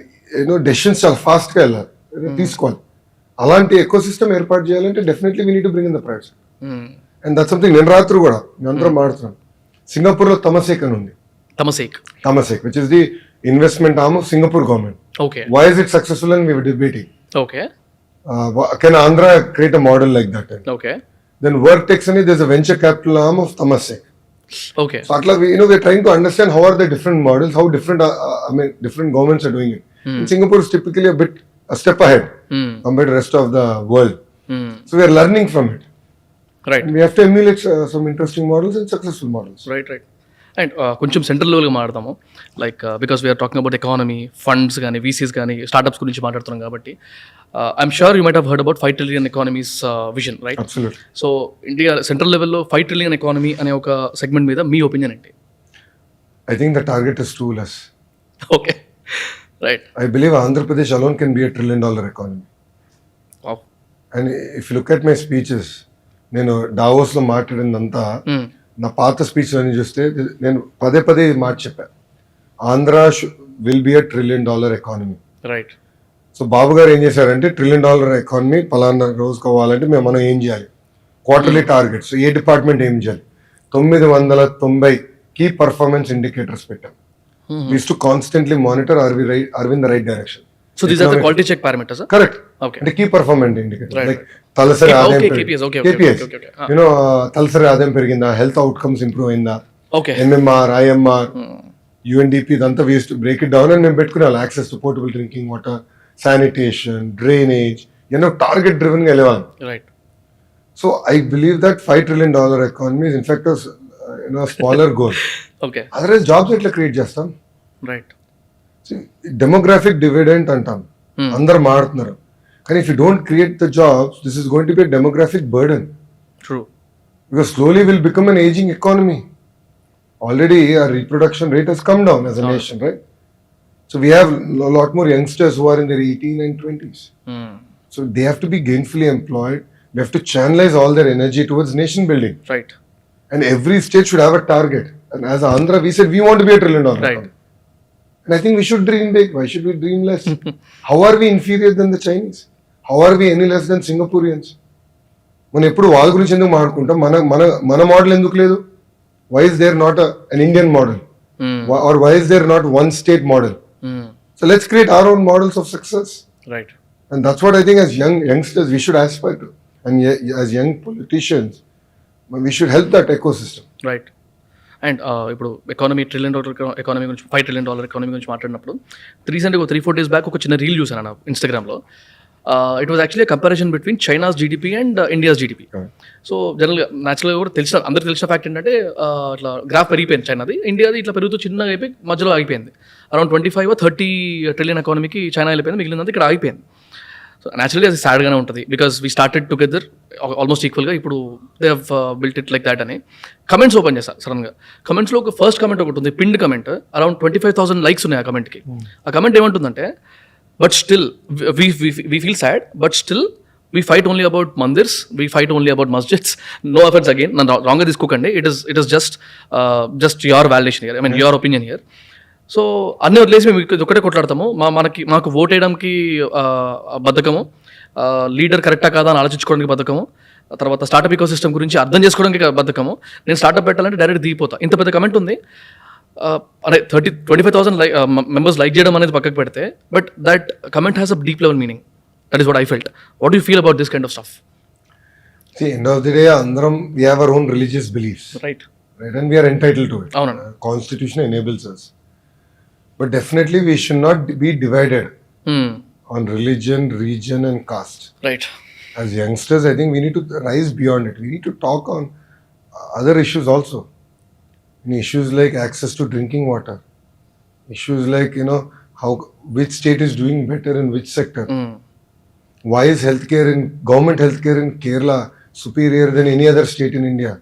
డెసిషన్స్ చాలా ఫాస్ట్గా వెళ్ళాలి, తీసుకోవాలి. అలాంటి ఎకో సిస్టమ్ ఏర్పాటు చేయాలంటే definitely we need to bring in the private sector. And that something నేను రాత్రి కూడా మేము అందరం మాడుతున్నాం. సింగపూర్లో తమసేక్ అని ఉంది, Temasek which is the investment arm of Singapore government. Okay. Why is it successful and we were debating. Okay. Can Andhra create a model like that? Okay. Then Vertex అని there is a venture capital arm of Temasek. Okay. So atla we're trying to understand how are the different models, how different different governments are doing it. And Singapore is typically a step ahead compared to the rest of the world. So we are learning from it. Right. And we have to emulate some interesting models and successful models. Right. And కొంచెం central లెవెల్గా మాట్లాడదాము, like because we are talking about economy, funds కానీ VCs కానీ startups గురించి మాట్లాడుతున్నాం కాబట్టి I'm sure you might have heard about 5 trillion economy's vision, right? Absolutely. So India central లెవెల్లో 5 trillion economy అనే ఒక సెగ్మెంట్ మీద మీ ఒపీనియన్ ఏంటి? I think the target is too less. Okay. Right. I believe Andhra Pradesh alone can be a $1 trillion economy. Wow. And if you look at my speeches, నేను డావోస్లో మాట్లాడిందంతా నా పాత speech అని చూస్తే నేను పదే మాట చెప్పాను, Andhra will be $1 trillion economy. Right. So Babu garu ఏం చేశారంటే $1 trillion ఎకానమీ పలానా రోజు కావాలంటే మనం ఏం చేయాలి, క్వార్టర్లీ టార్గెట్స్, ఏ డిపార్ట్మెంట్ ఏం చేయాలి, 990 కీ పర్ఫార్మెన్స్ ఇండికేటర్స్ పెట్టాం. To constantly monitor are we in the right direction. So these are the quality check parameters. Correct. Okay. అంటే కీ పర్ఫార్మెన్స్ ఇండికేటర్ లైక్ తలసరి ఆదాయం, KPIs, తలసరి ఆదాయం పెరిగిందా, హెల్త్ అవుట్కమ్స్ ఇంప్రూవ్ అయిందా, ఓకే, MMR, IMR, UNDP, ఇదంతా we used to break it down and మేము పెట్టుకున్నాం. Access to portable drinking water, sanitation, drainage, target driven గా వెళ్ళాలి. Right. So I believe that $5 trillion economy is in fact smaller goal. Okay. Otherwise jobs ఎట్లా create చేస్తాం? Right. Demographic dividend అంటాం, అందరు మాడుతున్నారు. కానీ if you don't create the jobs, this is going to B demographic burden. True. Because slowly we'll become an aging economy. Already our reproduction rate has come down as a nation, right? So we have a lot more youngsters who are in their 18 and 20s. So they have to be gainfully employed. We have to channelize all their energy towards nation building. Right. And every state should have a target. And as Andhra, we said we want to be $1 trillion. Right. And I think we should dream big. Why should we dream less? How are we inferior than the Chinese? How are we any less than Singaporeans? మనం ఎప్పుడు వాళ్ళ గురించి ఎందుకు మాట్లాడుకుంటాం? మన మన మన model ఎందుకు లేదు? Why is there not an Indian model? Or why is there not one state model? So let's create our own models of success. Right. And that's what I think as youngsters we should aspire to. And as young politicians, we should help that ecosystem. Right. And ఇప్పుడు economy $1 trillion economy గురించి $5 trillion economy గురించి మాట్లాడినప్పుడు రీసెంట్గా 3-4 days back ఒక చిన్న reel చూసాను నా ఇన్స్టాగ్రామ్లో. It was actually comparison between China's GDP and India's GDP. So జనరల్గా న్యాచురల్గా కూడా అందరికి తెలిసిన ఫ్యాక్ట్ ఏంటంటే ఇట్లా గ్రాఫ్ పెరిగిపోయింది చైనాది, ఇండియాది ఇట్లా పెరుగుతూ చిన్నగా అయిపోయి మధ్యలో ఆగిపోయింది. అరౌండ్ 25-30 trillion ఎకానమీకి చైనా వెళ్ళిపోయింది, మిగిలినంత ఇక్కడ ఆగిపోయింది. సో న్యాచురల్లీ అది సాడ్గానే ఉంటుంది because we started together almost ఈక్వల్గా. ఇప్పుడు they have built it like that అని కమెంట్స్ ఓపెన్ చేశారు సడన్గా. కమెంట్స్లో ఒక ఫస్ట్ కమెంట్ ఒకటి ఉంది, పిన్డ్ కమెంట్, అరౌండ్ 25,000 likes ఉన్నాయి ఆ కమెంట్కి. ఆ కమెంట్ ఏమంటుందంటే, but still we feel sad, but still we fight only about మందిర్స్, వీ ఫైట్ ఓన్లీ అబౌట్ మస్జిద్స్. నో అఫెన్స్ అగైన్, నన్ను రాంగ్గా తీసుకోకండి. It is just your valuation here, I mean your opinion here. So అన్నీ వదిలేసి మేము ఒకటే కొట్లాడతాము. మాకు ఓట్ వేయడానికి బద్ధకము, లీడర్ కరెక్టా కాదా అని ఆలోచించుకోవడానికి బద్ధకము, తర్వాత స్టార్టప్ ఈకో సిస్టమ్ గురించి అర్థం చేసుకోవడానికి బద్ధకము. నేను స్టార్టప్ పెట్టాలంటే డైరెక్ట్ దిగిపోతా. ఇంత పెద్ద కమెంట్ ఉంది, అదే 25,000 మెంబర్స్ లైక్ చేయడం అనేది పక్కకు పెడితే, but that comment has a deep level meaning. That is what I felt. What you feel about this kind of stuff? See, end of the day, అందరం we have our own religious beliefs. Right. And we are entitled to it. అవునండి. Constitution enables us. But definitely we should not be divided on religion, region and caste. Right. As youngsters, I think we need to rise beyond it. We need to talk on other issues also. Issues like access to drinking water. Issues like, which state is doing better in which sector. Why is government healthcare in Kerala superior than any other state in India?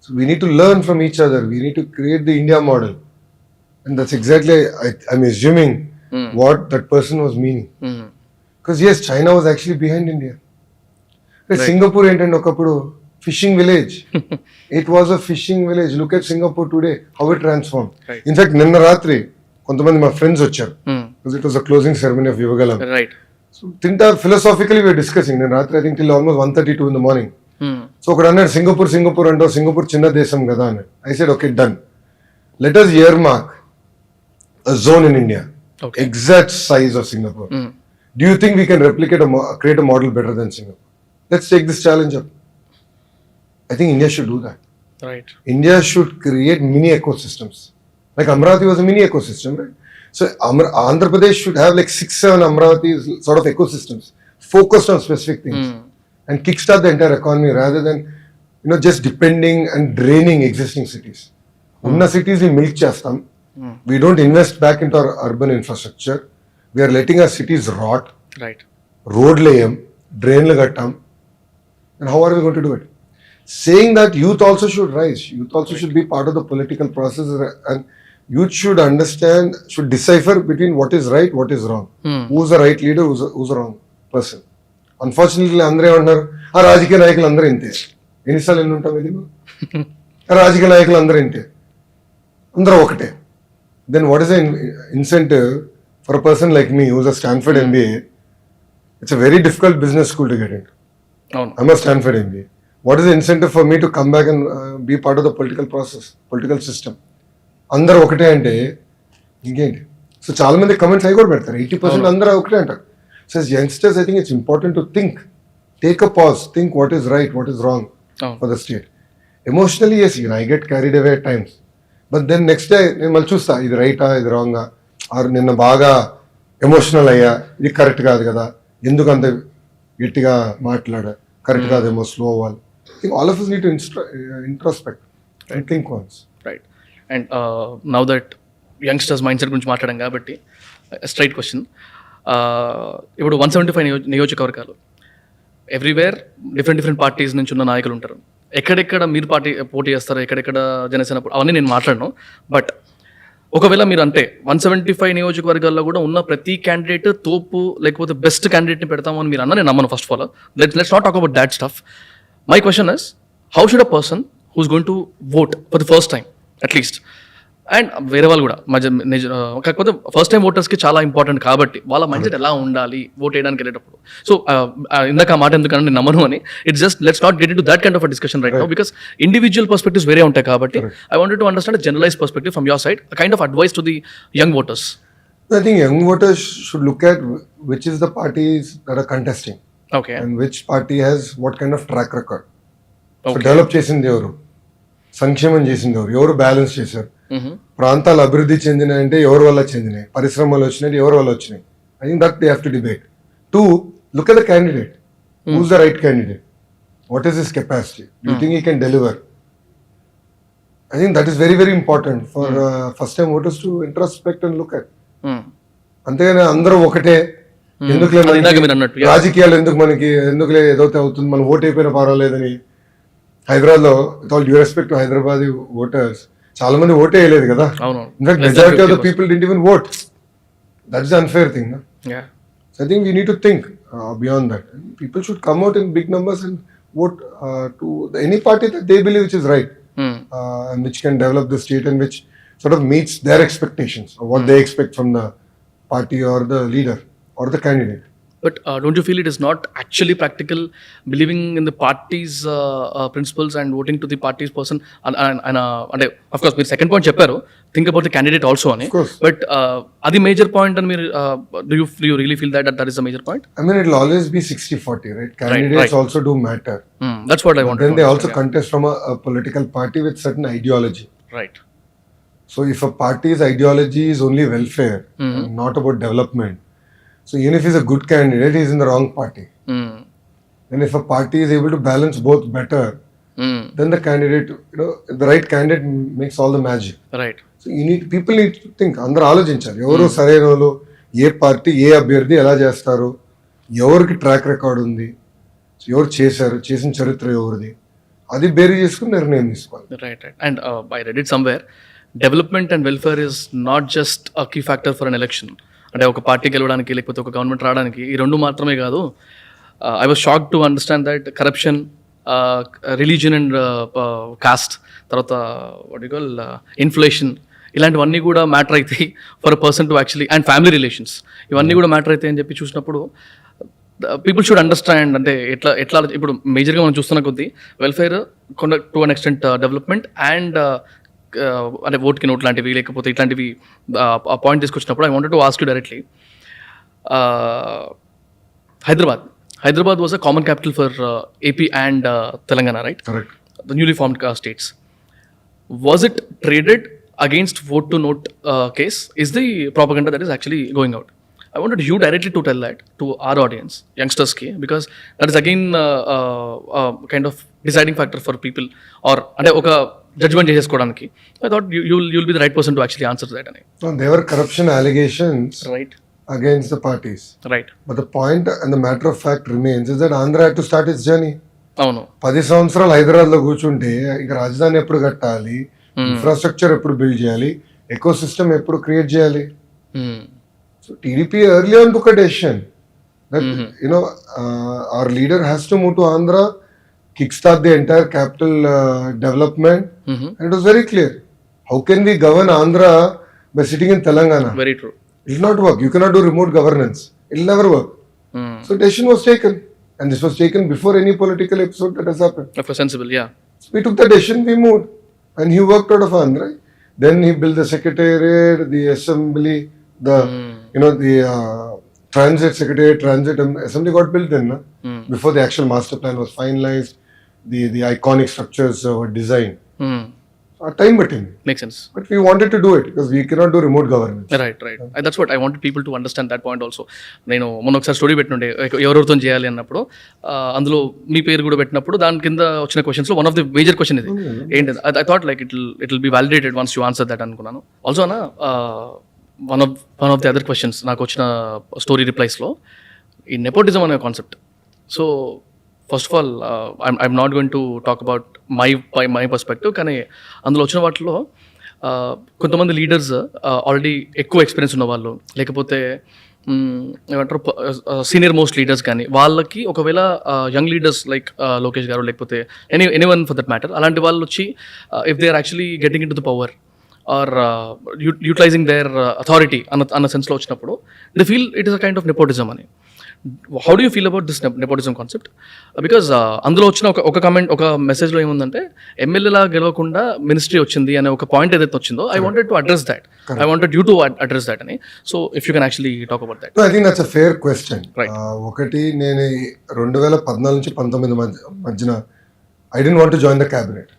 So we need to learn from each other. We need to create the India model. And that's exactly, I'm assuming, what that person was meaning. Because yes, China was actually behind India. Right. Singapore ఏంటంటే ఒకప్పుడు fishing village. It was a fishing village. Look at Singapore today, how it transform. In fact నిన్న రాత్రి కొంతమంది మా friends వచ్చారు. It was a closing ceremony of Yuvagalam. So తింటా philosophically we are discussing. నేను రాత్రి I think till almost 1:32 in the morning. So ఒకడు అన్నాడు, సింగపూర్ అంటావు, సింగపూర్ చిన్న దేశం కదా అని. I said okay, done. Let us earmark a zone in India, exact size of Singapore. Do you think we can replicate create a model better than Singapore? Let's take this challenge up. I think India should do that. Right. India should create mini ecosystems. Like Amravati was a mini ecosystem, right? So Andhra Pradesh should have like 6-7 Amravati sort of ecosystems focused on specific things and kickstart the entire economy rather than just depending and draining existing cities. Unna cities we milk chestam. We don't invest back into our urban infrastructure. We are letting our cities rot. Right. Road layam, drain gattam. And how are we going to do it? Saying that youth also should rise. Youth also should be part of the political process, and youth should understand, should decipher between what is right, what is wrong. Who's the right leader, who's the wrong person. Unfortunately, అందరూ ఏమంటారు, ఆ రాజకీయ నాయకులు అందరూ ఇంతే. ఎన్నిసార్లు ఎన్ని ఉంటాం ఇది? ఆ రాజకీయ నాయకులు అందరూ ఇంతే, అందరూ ఒకటే. Then what is the incentive for a person like me who's a Stanford MBA? It's a very difficult business school to get into. I'm a Stanford MBA. What is the incentive for me to come back and be part of the political process, political system? అందరూ ఒకటే అంటే ఇంకేంటి? So చాలా మంది comments అవి కూడా పెడతారు, 80% అందరూ ఒకటే అంటారు. So as youngsters, I think it's important to think, take a pause, think what is right, what is wrong for the state. Emotionally, yes, I get carried away at times. But then next day నేను మళ్ళీ చూస్తా, ఇది రైటా, ఇది రాంగా, are నిన్న బాగా emotional అయ్యా, ఇది కరెక్ట్ కాదు కదా, ఎందుకు అంత గట్టిగా మాట్లాడా, కరెక్ట్ కాదేమో, స్లో అవ్వాలి. All of us need to introspect and think once. Right. And now that youngsters mind set గురించి మాట్లాడాం కాబట్టి స్ట్రైట్ క్వశ్చన్. ఇప్పుడు 175 నియోజకవర్గాలు, ఎవ్రీవేర్ డిఫరెంట్ పార్టీస్ నుంచి ఉన్న నాయకులు ఉంటారు. ఎక్కడెక్కడ మీరు పోటీ చేస్తారు, ఎక్కడెక్కడ జనసేన, అవన్నీ నేను మాట్లాడను. బట్ ఒకవేళ మీరు అంటే 175 నియోజకవర్గాల్లో కూడా ఉన్న ప్రతి క్యాండిడేట్ తోపు లేకపోతే బెస్ట్ క్యాండిడేట్ని పెడతాము అని మీరు అన్న నేను నమ్మను. First of all let's not talk about that stuff. My question is, how should a person who's going to vote for the first time at least and వేరే వాళ్ళు కూడా కాకపోతే ఫస్ట్ టైం ఓటర్స్కి చాలా ఇంపార్టెంట్ కాబట్టి వాళ్ళ మైండ్ సెట్ ఎలా ఉండాలి vote వేయడానికి వెళ్ళేటప్పుడు. సో ఇందాక ఆ మాట ఎందుకన్నా నేను నమ్మను అని, it's just let's not get into that kind of a discussion right now, because individual perspectives వేరే ఉంటాయి కాబట్టి I wanted to understand generalize perspective from your side, kind of advice to the young voters. I think young voters should look at which is the parties that are contesting. Okay. And which party has what kind of track record. So Okay. develop చేసింది ఎవరు, సంక్షేమం చేసింది ఎవరు, ఎవరు balance చేశారు, ప్రాంతాలు అభివృద్ధి చెందినాయంటే ఎవరి వల్ల చెందినాయి, పరిశ్రమలు వచ్చినాయి ఎవరి వల్ల వచ్చినాయి. I think that they have to debate. Two, look at the candidate, who's the right candidate, what is his capacity, do you think he can deliver. I think that is very very important for first time voters to introspect and look at. అంతేగాని అందరూ ఒకటే, ఎందుకులే అది ఇందాక మీరు అన్నట్టు, yeah. రాజకీయాలు ఎందుకు మనకి, ఎందుకులే ఏదైతే అవుతుంది, మనం ఓట్ అయిపోయినా పర్వాలేదని. హైదరాబాద్ లో with all due respect to Hyderabad voters, చాలా మంది ఓటే వేయలేదు కదా. అవును. In fact majority of the people did even vote. That is unfair thing. Yeah. So I think we need to think beyond that. People should come out in big numbers and vote to any party that they believe which is right. And which can develop the state and which sort of meets their expectations or what they expect from the party or the leader or the candidate. But don't you feel it is not actually practical believing in the party's principles and voting to the party's person? And of course, మీరు second point చెప్పారు, think about the candidate also అని. Of course. But అది major point అని మీరు do you really feel that is a major point? I mean, it will always be 60-40, right? Candidates right. also do matter. That's what I wanted. Then to they understand, also contest from a political party with certain ideology. yeah. Right. So if a party's ideology is only welfare, and not about development, so even if he's a good candidate, he's in the wrong party. And if a party is able to balance both better, then the candidate, the right candidate makes all the magic. Right. So people need to think. అందరూ ఆలోచించాలి, ఎవరు సరైన వాళ్ళు, ఏ party ఏ అభ్యర్థి ఎలా చేస్తారు, ఎవరికి track record ఉంది, ఎవరు చేశారు, చేసిన చరిత్ర ఎవరిది, అది బేరీ చేసుకుని నిర్ణయం తీసుకోవాలి. Right. And I read it somewhere, development and welfare is not just a key factor for an election. అంటే ఒక పార్టీ గెలవడానికి లేకపోతే ఒక గవర్నమెంట్ రావడానికి ఈ రెండు మాత్రమే కాదు. I was shock to understand that corruption, religion and cost, తర్వాత వాట్ యు కాల్ ఇన్ఫ్లేషన్, ఇలాంటివన్నీ కూడా మ్యాటర్ అవుతాయి for a person to actually, and family relations, ఇవన్నీ కూడా మ్యాటర్ అవుతాయి అని చెప్పి చూసినప్పుడు పీపుల్ షుడ్ అండర్స్టాండ్. అంటే ఎట్లా ఇప్పుడు మేజర్గా మనం చూస్తున్న కొద్దీ welfare to an extent, development and అంటే ఓట్కి నోట్ లాంటివి లేకపోతే ఇట్లాంటివి ఆ పాయింట్ తీసుకొచ్చినప్పుడు I wanted to ask you directly, Hyderabad was a common capital for AP and Telangana, right? Correct. The newly formed states. Was it traded against vote to note case? Is the propaganda that is actually going out? I wanted you directly to tell that to our audience, youngsters ki, because that is again kind of deciding factor for people, or ante oka judgment chesukodaniki. I thought you'll be the right person to actually answer that ani. No, there were corruption allegations Right. against the parties. Right. But the point and the matter of fact remains is that Andhra had to start its journey. అవును. 10 సంవత్సరాలు హైదరాబాద్ లో కూర్చుంటే ఇక రాజధాని ఎప్పుడు కట్టాలి, infrastructure ఎప్పుడు build చేయాలి, ఎకో సిస్టమ్ ఎప్పుడు క్రియేట్ చేయాలి. So TDP early on took a decision that our leader has to move to Andhra, kickstart the entire capital development, and it was very clear. How can we govern Andhra by sitting in Telangana? Very true. It will not work. You cannot do remote governance. It will never work. So decision was taken, and this was taken before any political episode that has happened. Of course, sensible, yeah. So we took the decision, we moved, and he worked out of Andhra. Then he built the secretariat, the assembly, the the transit secretariat, transit assembly got built then, before the actual master plan was finalized. The iconic structures were designed. Time పట్టింది. Makes sense. But we wanted to do it because we cannot do remote governance. Right. That's what I wanted people to understand that point also. నేను మొన్న ఒకసారి story పెట్టినుండే ఎవరెవరితో చేయాలి అన్నప్పుడు, అందులో మీ పేరు కూడా పెట్టినప్పుడు దాని కింద వచ్చిన క్వశ్చన్స్లో one of the major question ఇది ఏంటి, I thought like it will be validated once you answer that అనుకున్నాను. ఆల్సో అన్న one of the other questions నాకు వచ్చిన స్టోరీ రిప్లైస్లో ఈ నెపోటిజం అనే concept. So first of all I'm not going to talk about my perspective, కానీ అందులో వచ్చిన వాటిలో కొంతమంది లీడర్స్ ఆల్రెడీ ఎక్కువ ఎక్స్పీరియన్స్ ఉన్న వాళ్ళు, లేకపోతే ఏమంటారు సీనియర్ మోస్ట్ లీడర్స్, కానీ వాళ్ళకి ఒకవేళ యంగ్ లీడర్స్ లైక్ లోకేష్ గారు లేకపోతే ఎనీవన్ ఫర్ దట్ మ్యాటర్, అలాంటి వాళ్ళు వచ్చి if they are actually getting into the power or utilising their authority అన్న సెన్స్లో వచ్చినప్పుడు they feel it is a kind of nepotism అని. How do you feel about this nepotism concept? Because అందులో వచ్చిన ఒక కమెంట్, ఒక మెసేజ్లో ఏముందంటే ఎమ్మెల్యేలా గెలవకుండా మినిస్ట్రీ వచ్చింది అనే ఒక పాయింట్ ఏదైతే వచ్చిందో, I wanted to address that, I wanted you to address that అని. So if you can actually talk about that. I think that's a fair question. Right. ఒకటి, నేను 2014 నుంచి 19 మధ్యన I didn't want to join the cabinet.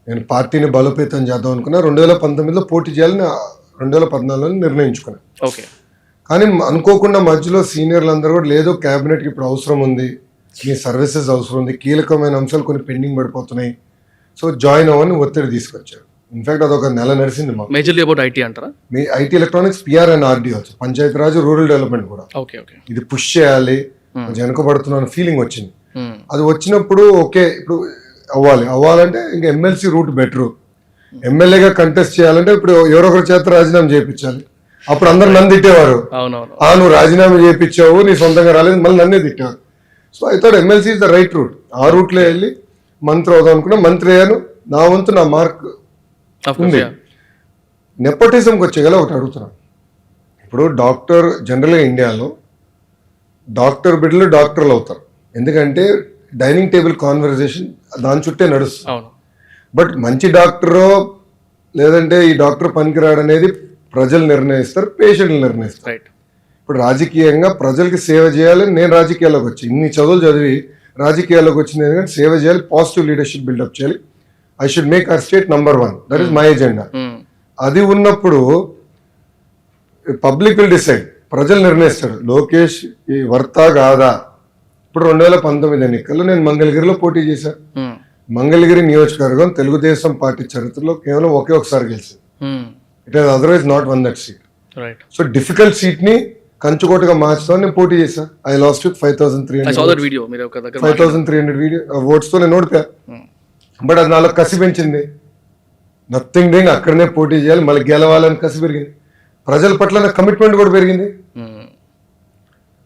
నేను పార్టీని బలోపేతం చేద్దాం అనుకున్నా. 2019లో పోటీ చేయాలని 2014లో నిర్ణయించుకున్నాను. ఓకే. కానీ అనుకోకుండా మధ్యలో సీనియర్లు అందరూ కూడా, లేదు క్యాబినెట్కి ఇప్పుడు అవసరం ఉంది, మీ సర్వీసెస్ అవసరం ఉంది, కీలకమైన అంశాలు కొన్ని పెండింగ్ పడిపోతున్నాయి, సో జాయిన్ అవ్వని ఒత్తిడి తీసుకొచ్చారు. ఇన్ఫాక్ట్ అదొక నెల నడిచింది మాకు. మేజర్లీ అబౌట్ ఐటీ అంటారా? మీ IT, electronics, PR and RD వచ్చు, పంచాయతీరాజ్, రూరల్ డెవలప్మెంట్ కూడా. Okay okay. ఇది పుష్ చేయాలి, వెనుకబడుతున్న ఫీలింగ్ వచ్చింది. అది వచ్చినప్పుడు ఓకే, ఇప్పుడు అవ్వాలంటే ఇంకా ఎమ్మెల్సీ రూట్ బెటరు. ఎమ్మెల్యేగా కంటెస్ట్ చేయాలంటే ఇప్పుడు ఎవరొకరి చేత రాజీనామా చేయించాలి. అప్పుడు అందరు నన్ను తిట్టేవారు, నువ్వు రాజీనామా చేయించావు, నీ సొంతంగా రాలేదు, మళ్ళీ నన్నే తిట్టేవారు. So I thought MLC is the right route. ఆ రూట్లో వెళ్ళి మంత్రి అవుదాం అనుకున్నా. మంత్రి అయ్యాను. నా వంతు నా మార్క్ ఉంది. నెపోటిజంకి వచ్చేగల ఒకటి అడుగుతున్నాను. ఇప్పుడు డాక్టర్, జనరల్గా ఇండియాలో డాక్టర్ బిడ్డలు డాక్టర్లు అవుతారు, ఎందుకంటే డైనింగ్ టేబుల్ కాన్వర్జేషన్ దాని చుట్టే నడుస్తుంది. బట్ మంచి డాక్టరో లేదంటే ఈ డాక్టర్ పనికిరాడు అనేది ప్రజలు నిర్ణయిస్తారు, పేషెంట్లు నిర్ణయిస్తారు. ఇప్పుడు రాజకీయంగా ప్రజలకి సేవ చేయాలని నేను రాజకీయాల్లోకి వచ్చి, ఇన్ని చదువులు చదివి రాజకీయాల్లోకి వచ్చింది ఎందుకంటే సేవ చేయాలి, పాజిటివ్ లీడర్షిప్ బిల్డప్ చేయాలి. I should make our state number 1. That is my agenda. అది ఉన్నప్పుడు పబ్లిక్ విల్ డిసైడ్, ప్రజలు నిర్ణయిస్తారు లోకేష్ ఈ వర్తా కాదా. ఇప్పుడు 2019 ఎన్నికల్లో నేను మంగళగిరిలో పోటీ చేశాను. మంగళగిరి నియోజకవర్గం తెలుగుదేశం పార్టీ చరిత్రలో కేవలం ఒకే ఒకసారి గెలిచింది. It has otherwise not won that seat. So difficult seat ని కంచుకోటగా మార్చుతాను నేను పోటీ చేశాను. I lost with 5,300 video votes తో నేను ఓడిపోయా. బట్ అది నాలో కసి పెంచింది. నథింగ్ డూయింగ్, అక్కడనే పోటీ చేయాలి, మళ్ళీ గెలవాలని కసి పెరిగింది. ప్రజల పట్ల నా కమిట్మెంట్ కూడా పెరిగింది.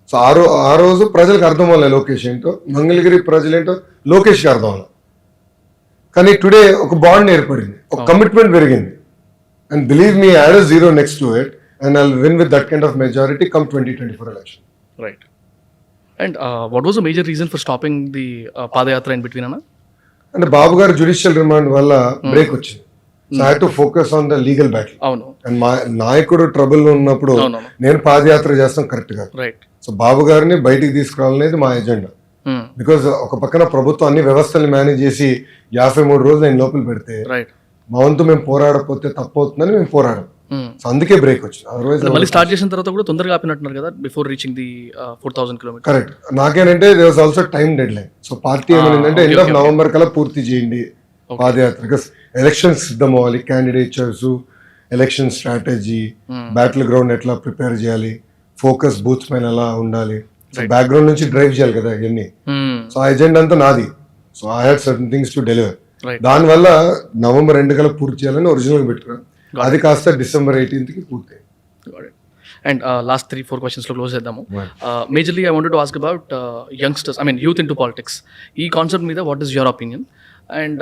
సో ఆ రోజు ప్రజలకు అర్థం అవ్వలే లోకేష్ ఏంటో, మంగళగిరి ప్రజలేంటో లోకేష్కి అర్థం అవ్వాలి. కానీ టుడే ఒక బాండ్ ఏర్పడింది, ఒక కమిట్మెంట్ పెరిగింది. And believe me, add a zero next to it and I'll win with that kind of majority come 2024 election. Right. And what was the major reason for stopping the padayatra in between అన్న? అంటే Babu garu judicial remand వల్ల break వచ్చింది. So I had to focus on the legal battle. అవును. And మా నాయకుడు trouble ఉన్నప్పుడు నేను పాదయాత్ర చేస్తాం కరెక్ట్ గా. రైట్. సో బాబు గారిని బయటికి తీసుకురావాలనేది మా ఎజెండా. బికాజ్ ఒక పక్కన ప్రభుత్వం అన్ని వ్యవస్థల్ని మేనేజ్ చేసి 53 రోజులు నేను లోపల పెడితే మా వంతు మేము పోరాడకపోతే తప్పవుతుందని మేము పోరాడాం. సో అందుకే బ్రేక్ వచ్చింది. అదర్వైజ్ మళ్ళీ స్టార్ట్ చేసిన తర్వాత కూడా తొందరగా ఆపినట్టున్నారు కదా, before reaching the 4,000 kilometres. Correct. నాకేనంటే there was also time deadline. So party ఏమైందంటే ఎండ్ ఆఫ్ నవంబర్ కల్లా పూర్తి చేయండి పాదయాత్ర. బికాస్ ఎలక్షన్స్ సిద్ధం అవ్వాలి, candidatures, election strategy, battleground ఎట్లా ప్రిపేర్ చేయాలి, ఫోకస్ బూత్స్ పైన ఎలా ఉండాలి, బ్యాక్గ్రౌండ్ నుంచి డ్రైవ్ చేయాలి కదా ఇవన్నీ. సో ఆ ఎజెండా అంతా నాది. So I had certain things to deliver. దానివల్ల నవంబర్ 2 కల్లా పూర్తి చేయాలని ఒరిజినల్ పెట్టుకున్నాను. అది కాస్త December 18కి పూర్తి. అండ్ లాస్ట్ 3-4 క్వశ్చన్స్లో క్లోజ్ చేద్దాము. Majorly I wanted to ask about youngsters, I mean youth into politics. ఈ కాన్సెప్ట్ మీద what is your opinion and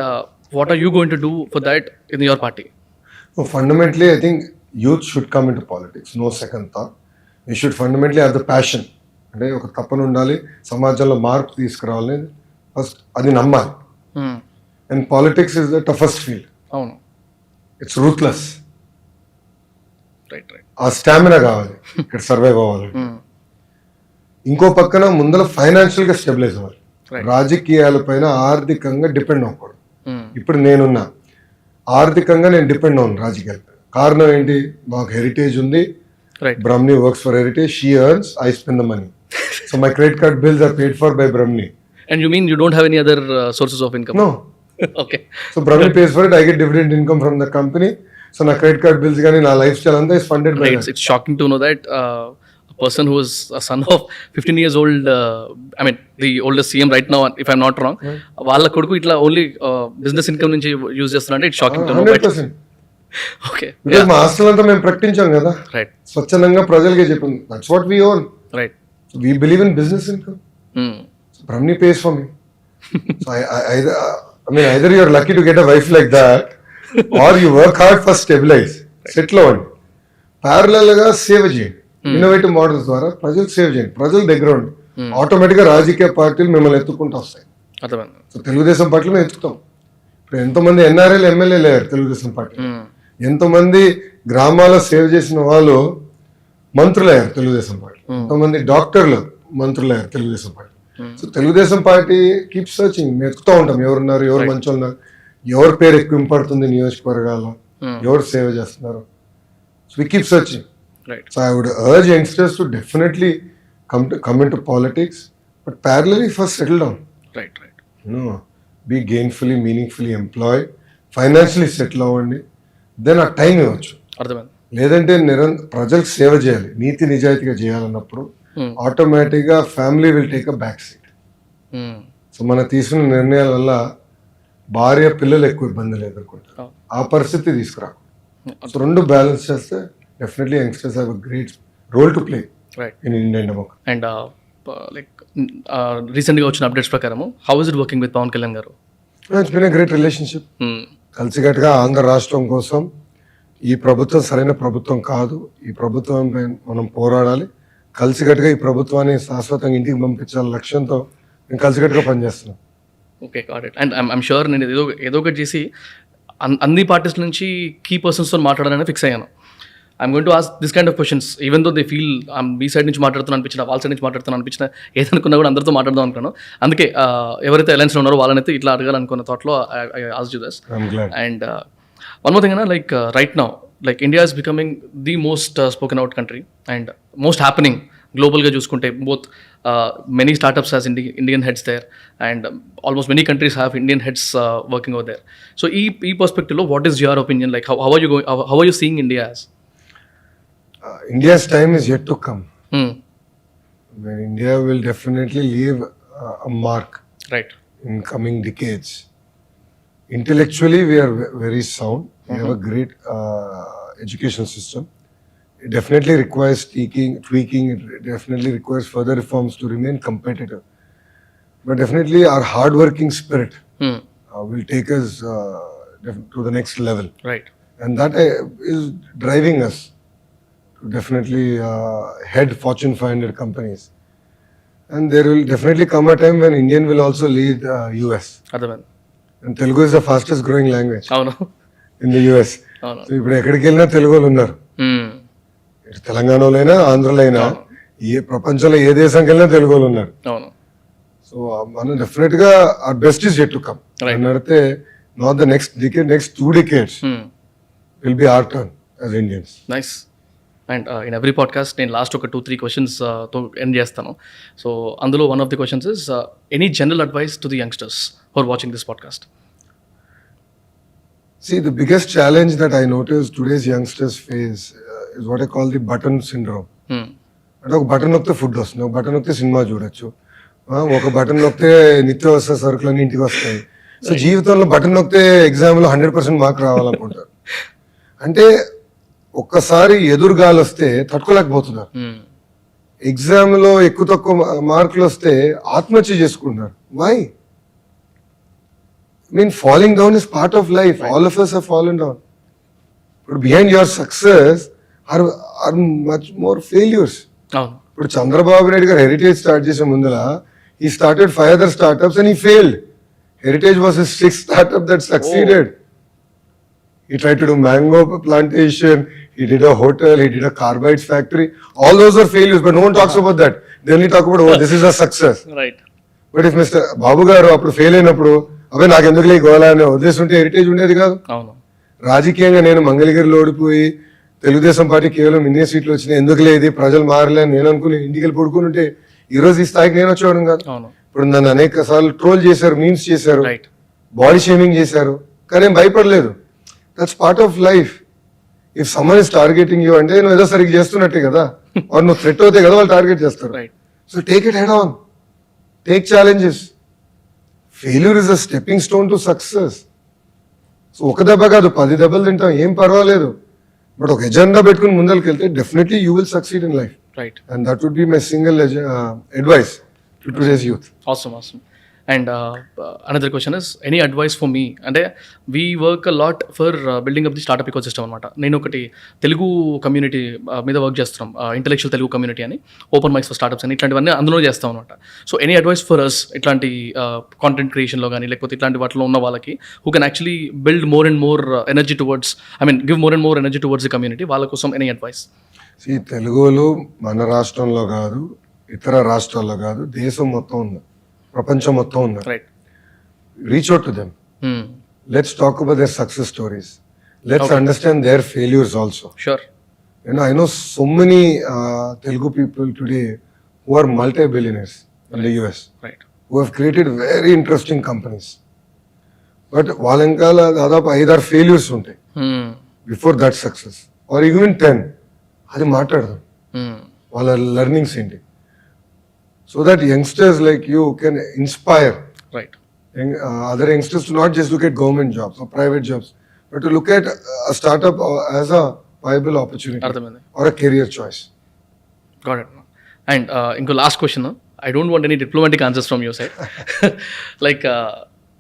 what are you going to do for that in your party? Fundamentally I think youth should come into politics, no second thought. You should fundamentally have the passion. అంటే ఒక తపన ఉండాలి, సమాజంలో మార్పు తీసుకురావాలి, first అది నమ్మాలి. And politics is the toughest field. అవును. It's ruthless. రైట్. ఆ స్టామినా కావాలి ఇక్కడ సర్వైవ్ అవ్వాలి. ఇంకో పక్కన ముందర ఫైనాన్షియల్ గా స్టెబిలైజ్ అవ్వాలి. రాజకీయాలపైన ఆర్థికంగా డిపెండ్ అవ్వకూడదు. ఇప్పుడు నేనున్నా ఆర్థికంగా నేను డిపెండ్ అవును రాజకీయాలపై. కారణం ఏంటి? మాకు హెరిటేజ్ ఉంది. Brahmani works for heritage. She earns, I spend the money. So my credit card bills are paid for by Brahmani. And you mean you don't have any other sources of income? No. Okay. So Brahmani pays for it. I get dividend income from the company. So my credit card bills gaani na lifestyle anta is funded by that. It's shocking to know that a person who is a son of 15 years old, I mean the oldest CM right now, if I'm not wrong, వాళ్ళ కొడుకు ఇట్లా only business income నుంచి use చేస్తున్నారంటే it's shocking to know. 100%. Okay. Because మా ఆస్తులు అంతా మేము ప్రకటించాం కదా, స్వచ్ఛందంగా ప్రజలకే చెప్పింది. That's what we own. Right. We believe in business income. Brahmani pays for me. So I mean either you're lucky to get a wife like that are you work hard for stabilize, settle అవ్వండి. Parallel గా సేవ్ చేయండి, innovative models ద్వారా ప్రజలకు save చేయండి, ప్రజల దగ్గర ఉండి. ఆటోమేటిక్ గా రాజకీయ పార్టీలు మిమ్మల్ని ఎత్తుకుంటూ వస్తాయి. అర్థమైంది. సో తెలుగుదేశం పార్టీలో మేము ఎత్తుకుతాం. ఇప్పుడు ఎంతోమంది ఎన్ఆర్ఐలు ఎమ్మెల్యేలు అయ్యారు తెలుగుదేశం పార్టీ, ఎంతోమంది గ్రామాల్లో సేవ్ చేసిన వాళ్ళు మంత్రులు అయ్యారు తెలుగుదేశం పార్టీ, ఎంతోమంది డాక్టర్లు మంత్రులు అయ్యారు Telugu Desam party. So Telugu Desam party keep searching, మేము ఎత్తుకుతూ ఉంటాం ఎవరున్నారు, ఎవరు మంచి ఉన్నారు, ఎవరి పేరు ఎక్కువ ఇంపడుతుంది నియోజకవర్గాల్లో, ఎవరు సేవ చేస్తున్నారు. So we keep searching. So I would urge youngsters to definitely come into politics, but parallelly first settle down. Right. Be gainfully, meaningfully employed, financially settle అవ్వండి, దెన్ ఆ టైం ఇవ్వచ్చు. అర్థమైంది. లేదంటే ప్రజలకు సేవ చేయాలి, నీతి నిజాయితీగా చేయాలన్నప్పుడు ఆటోమేటిక్ గా family will take a back seat. So మనం తీసుకున్న నిర్ణయాల వల్ల భార్య పిల్లలు ఎక్కువ ఇబ్బందులు ఎదుర్కొంటారు. ఆ పరిస్థితి తీసుకురాకు. సో రెండు బ్యాలెన్స్ చేస్తే definitely youngsters have a great role to play in Indian democracy. And recently వచ్చిన అప్డేట్స్ ప్రకారం how is it working with Pawan Kalyan garu? It's been a great relationship. కలిసికట్టుగా ఆంధ్ర రాష్ట్రం కోసం ఈ ప్రభుత్వం సరైన ప్రభుత్వం కాదు, ఈ ప్రభుత్వం మనం పోరాడాలి, కలిసికట్టుగా ఈ ప్రభుత్వాన్ని శాశ్వతంగా ఇంటికి పంపించాల లక్ష్యంతో మేము కలిసికట్టుగా పనిచేస్తున్నాం. Okay, got it. And I'm sure నేను ఏదో ఒకటి చేసి అన్ని పార్టీస్ నుంచి కీ పర్సన్స్తో మాట్లాడాలని ఫిక్స్ అయ్యాను. I'm going to ask this kind of questions even though they feel me side నుంచి మాట్లాడుతున్నా అనిపించిన, వాళ్ళ సైడ్ నుంచి మాట్లాడుతున్నా అనిపించిన, ఏదనుకున్నా కూడా అందరితో మాట్లాడదాం అనుకున్నాను. అందుకే ఎవరైతే అలయన్స్లో ఉన్నారో వాళ్ళనైతే ఇట్లా అడగాలనుకున్న థాట్లో I asked you this. And one more thing అన్న, like right now like India is becoming the most spoken out country and most happening గ్లోబల్గా చూసుకుంటే. Both many startups has Indian heads there and almost many countries have Indian heads working over there. So ఈ పర్స్పెక్టివ్లో what is your opinion, like how are you seeing India as? India's time is yet to come. When India will definitely leave a mark, right, in coming decades. Intellectually, we are very sound. We have a great education system. It definitely requires tweaking. It definitely requires further reforms to remain competitive. But definitely, our hard-working spirit will take us to the next level. Right, and that is driving us. Definitely head Fortune 500 companies, and there will definitely come a time when Indian will also lead US. Adhavan. And Telugu is the fastest growing language. Avunu. In the US. Avunu. So ఇప్పుడు ఎక్కడికి వెళ్ళినా తెలుగు వాళ్ళు ఉన్నారు. ఇటు తెలంగాణలోనైనా ఆంధ్రలోనైనా ఏ ప్రపంచంలో ఏ దేశానికి వెళ్ళినా తెలుగు వాళ్ళు ఉన్నారు. అవును. సో మనం డెఫినెట్ గా our best is yet to come. అని అడిగితే not the next decade, next 2 decades will be our turn as Indians. Nice. And in every podcast నేను లాస్ట్ ఒక 2-3 క్వశ్చన్స్తో ఎండ్ చేస్తాను. సో అందులో one of the questions is any general advice to the youngsters who are watching this podcast? See, the biggest challenge that I notice today's youngsters face is what I call the button syndrome. అంటే ఒక button నొక్కితే food వస్తుంది, ఒక button నొక్కితే cinema చూడొచ్చు, ఒక button నొక్కితే నిత్యావసర సరుకులన్నీ ఇంటికి వస్తాయి. సో జీవితంలో బటన్ నొక్కితే ఎగ్జామ్లో 100% మార్క్ రావాలనుకుంటారు. అంటే ఒక్కసారి ఎదురుగాలు వస్తే తట్టుకోలేకపోతున్నారు. ఎగ్జామ్ లో ఎక్కువ తక్కువ మార్కులు వస్తే ఆత్మహత్య చేసుకుంటున్నారు. Why? Falling down is part of life. All of us have fallen down. But behind your success are much more failures. ఇప్పుడు చంద్రబాబు నాయుడు గారు హెరిటేజ్ స్టార్ట్ చేసే ముందర he started 5 other startups and he failed. Heritage was his 6th startup that succeeded. He tried to do mango plantation, he did a hotel, he did a carbides factory. All those are failures, but no one talks about that. They only talk about, oh, this is a success. Right. But if Mr. Babu garu appudu fail అయినప్పుడు అవే నాకు ఎందుకులే గోలా అనే ఉద్దేశం ఉంటే heritage ఉండేది కాదు. రాజకీయంగా నేను మంగళగిరిలో ఓడిపోయి తెలుగుదేశం పార్టీ కేవలం ఇన్నే సీట్లు వచ్చినాయి, ఎందుకులే ఇది ప్రజలు మారలే అని నేను అనుకుని ఇంటికి వెళ్ళి పడుకుని ఉంటే ఈ రోజు ఈ స్థాయికి నేను వచ్చేవాడు కాదు. ఇప్పుడు నన్ను అనేక సార్లు ట్రోల్ చేశారు, మీమ్స్ చేశారు, బాడీ షేమింగ్ చేశారు, కానీ ఏం భయపడలేదు. That's part of life. If someone is targeting you అంటే నువ్వు ఏదో సరిగ్గా చేస్తున్నట్టే కదా, వాడు నువ్వు థ్రెట్ అవుతే కదా వాళ్ళు టార్గెట్ చేస్తారు. So take it head on, take challenges. Failure is a stepping stone to success. So ఒక దెబ్బ కాదు 10 దెబ్బలు తింటాం, ఏం పర్వాలేదు. బట్ ఒక ఎజెండా పెట్టుకుని ముందరికి వెళ్తే definitely you will succeed in life. Right. And that would be my single advice to today's youth. Awesome. And another question is any advice for me అంటే we work a lot for building up the startup ecosystem అనమాట. నేను ఒకటి Telugu community మీద work చేస్తున్నాం, intellectual Telugu community అని, open mics for startups అని ఇట్లాంటివన్నీ అందులో చేస్తాం అనమాట. So any advice for us ఇట్లాంటి కాంటెంట్ క్రియేషన్లో కానీ లేకపోతే ఇట్లాంటి వాటిలో ఉన్న వాళ్ళకి who can actually build more and more energy towards give more and more energy towards the community, వాళ్ళ కోసం ఎనీ అడ్వైస్? ఈ తెలుగులో మన రాష్ట్రంలో కాదు, ఇతర రాష్ట్రాల్లో కాదు, దేశం మొత్తం ఉంది, ప్రపంచం మొత్తం ఉంది. Right. Reach out to them. Let's talk about their success stories. Let's understand their failures also. Sure. You know, I know so many Telugu people today who are multi-billionaires in the US, Right. who have created very interesting companies. But వాళ్ళంకాల దాదాపు 5-6 failures ఉంటాయి before that success, or even 10. అది మాట్లాడదాం, వాళ్ళ learnings ఏంటి, so that youngsters like you can inspire right other youngsters to not just look at government jobs or private jobs, but to look at a startup as a viable opportunity అర్థమైంది. or a career choice. Got it. And ఇంకో last question, I don't want any diplomatic answers from your side. Like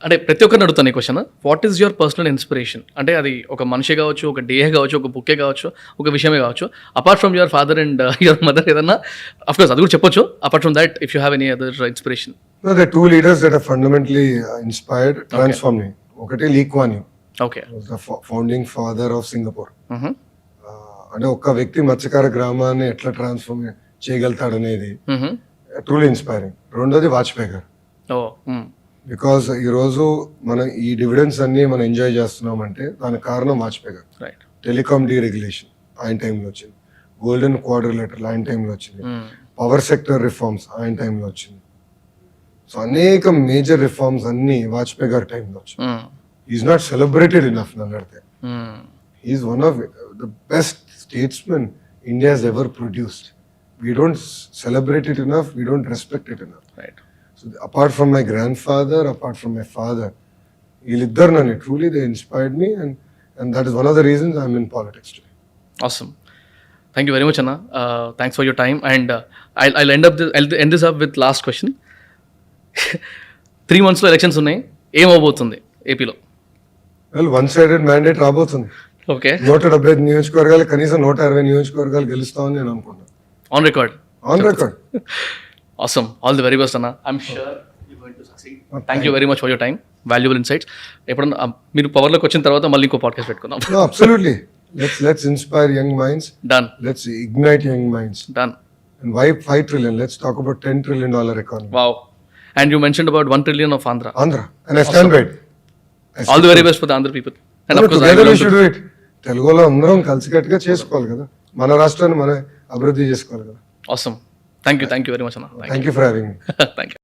అంటే ప్రతి ఒక్కరిని అడుగుతాను ఈ question, what is your personal inspiration? అంటే అది ఒక మనిషి కావచ్చు, ఒక డే కావచ్చు, ఒక బుక్కే కావచ్చు, ఒక విషయమే కావచ్చు, apart from your father and your mother ఏదన్నా, అఫ్ కోర్స్ అది కూడా చెప్పొచ్చు, apart from that if you have any other inspiration. No, there are two leaders that have fundamentally inspired, transformed me. ఒకటి Lee Kuan Yew, okay. the founding father of Singapore. అంటే ఒక్క వ్యక్తి మత్స్యకార గ్రామాన్ని ఎట్లా ట్రాన్స్ఫార్మ్ చేయగలుగుతాడు అనేది ట్రూలీ ఇన్స్పైరింగ్. రెండోది వాజ్పేయి గారు, బికాస్ ఈరోజు మనం ఈ డివిడెండ్స్ అన్ని మనం ఎంజాయ్ చేస్తున్నామంటే దానికి కారణం వాజ్పేయి గారు. రైట్. టెలికాం డీరెగ్యులేషన్ ఆయన టైంలో వచ్చింది, గోల్డెన్ క్వాడ్రిలేటరల్ ఆయన టైంలో వచ్చింది, పవర్ సెక్టర్ రిఫార్మ్స్ ఆయన టైంలో వచ్చింది. సో అనేక మేజర్ రిఫార్మ్స్ అన్ని వాజ్పేయి గారి టైంలో వచ్చింది. ఈజ్ నాట్ సెలబ్రేటెడ్ ఇనఫ్ నన్ను అడిగితే. Is one of the best statesmen India has ever produced. We don't celebrate it enough, we don't respect it enough. Right. So apart from my grand father, apart from my father, వీళ్ళిద్దరు నన్ను truly they inspired me, and that is one of the reasons I'm in politics today. Awesome. Thank you very much, Anna. Thanks for your time. And I'll end this up with last question. 3 months లో elections ఉన్నాయి, ఏమవబోతుంది ఏపీలో? Well, one sided mandate రాబోతుంది. Okay. 175 నియోజకవర్గాలు, కనీసం 160 నియోజకవర్గాలు గెలుస్తామని నేను అనుకుంటున్నాను. On record. Awesome. All the very best, Anna. I'm sure you're going to succeed. Thank you very much for your time, valuable insights. ఎప్పుడన్నా మీరు పవర్లోకి వచ్చిన తర్వాత మళ్ళీ ఇంకో పాడ్కాస్ట్ పెట్టుకుందాం. No, absolutely. Let's inspire young minds. Done. Let's ignite young minds. Done. And why 5 trillion? Let's talk about $10 trillion economy. Wow. And you mentioned about 1 trillion of Andhra. And I stand by it. All the very best for the Andhra people. And of course, together we should do it. తెలుగులో అందరం కలిసికట్టుగా చేసుకోవాలి కదా, మన రాష్ట్రాన్ని మనం అభివృద్ధి చేసుకోవాలి కదా. Awesome. Thank you very much, Anna. Thank you for having me. Thank you.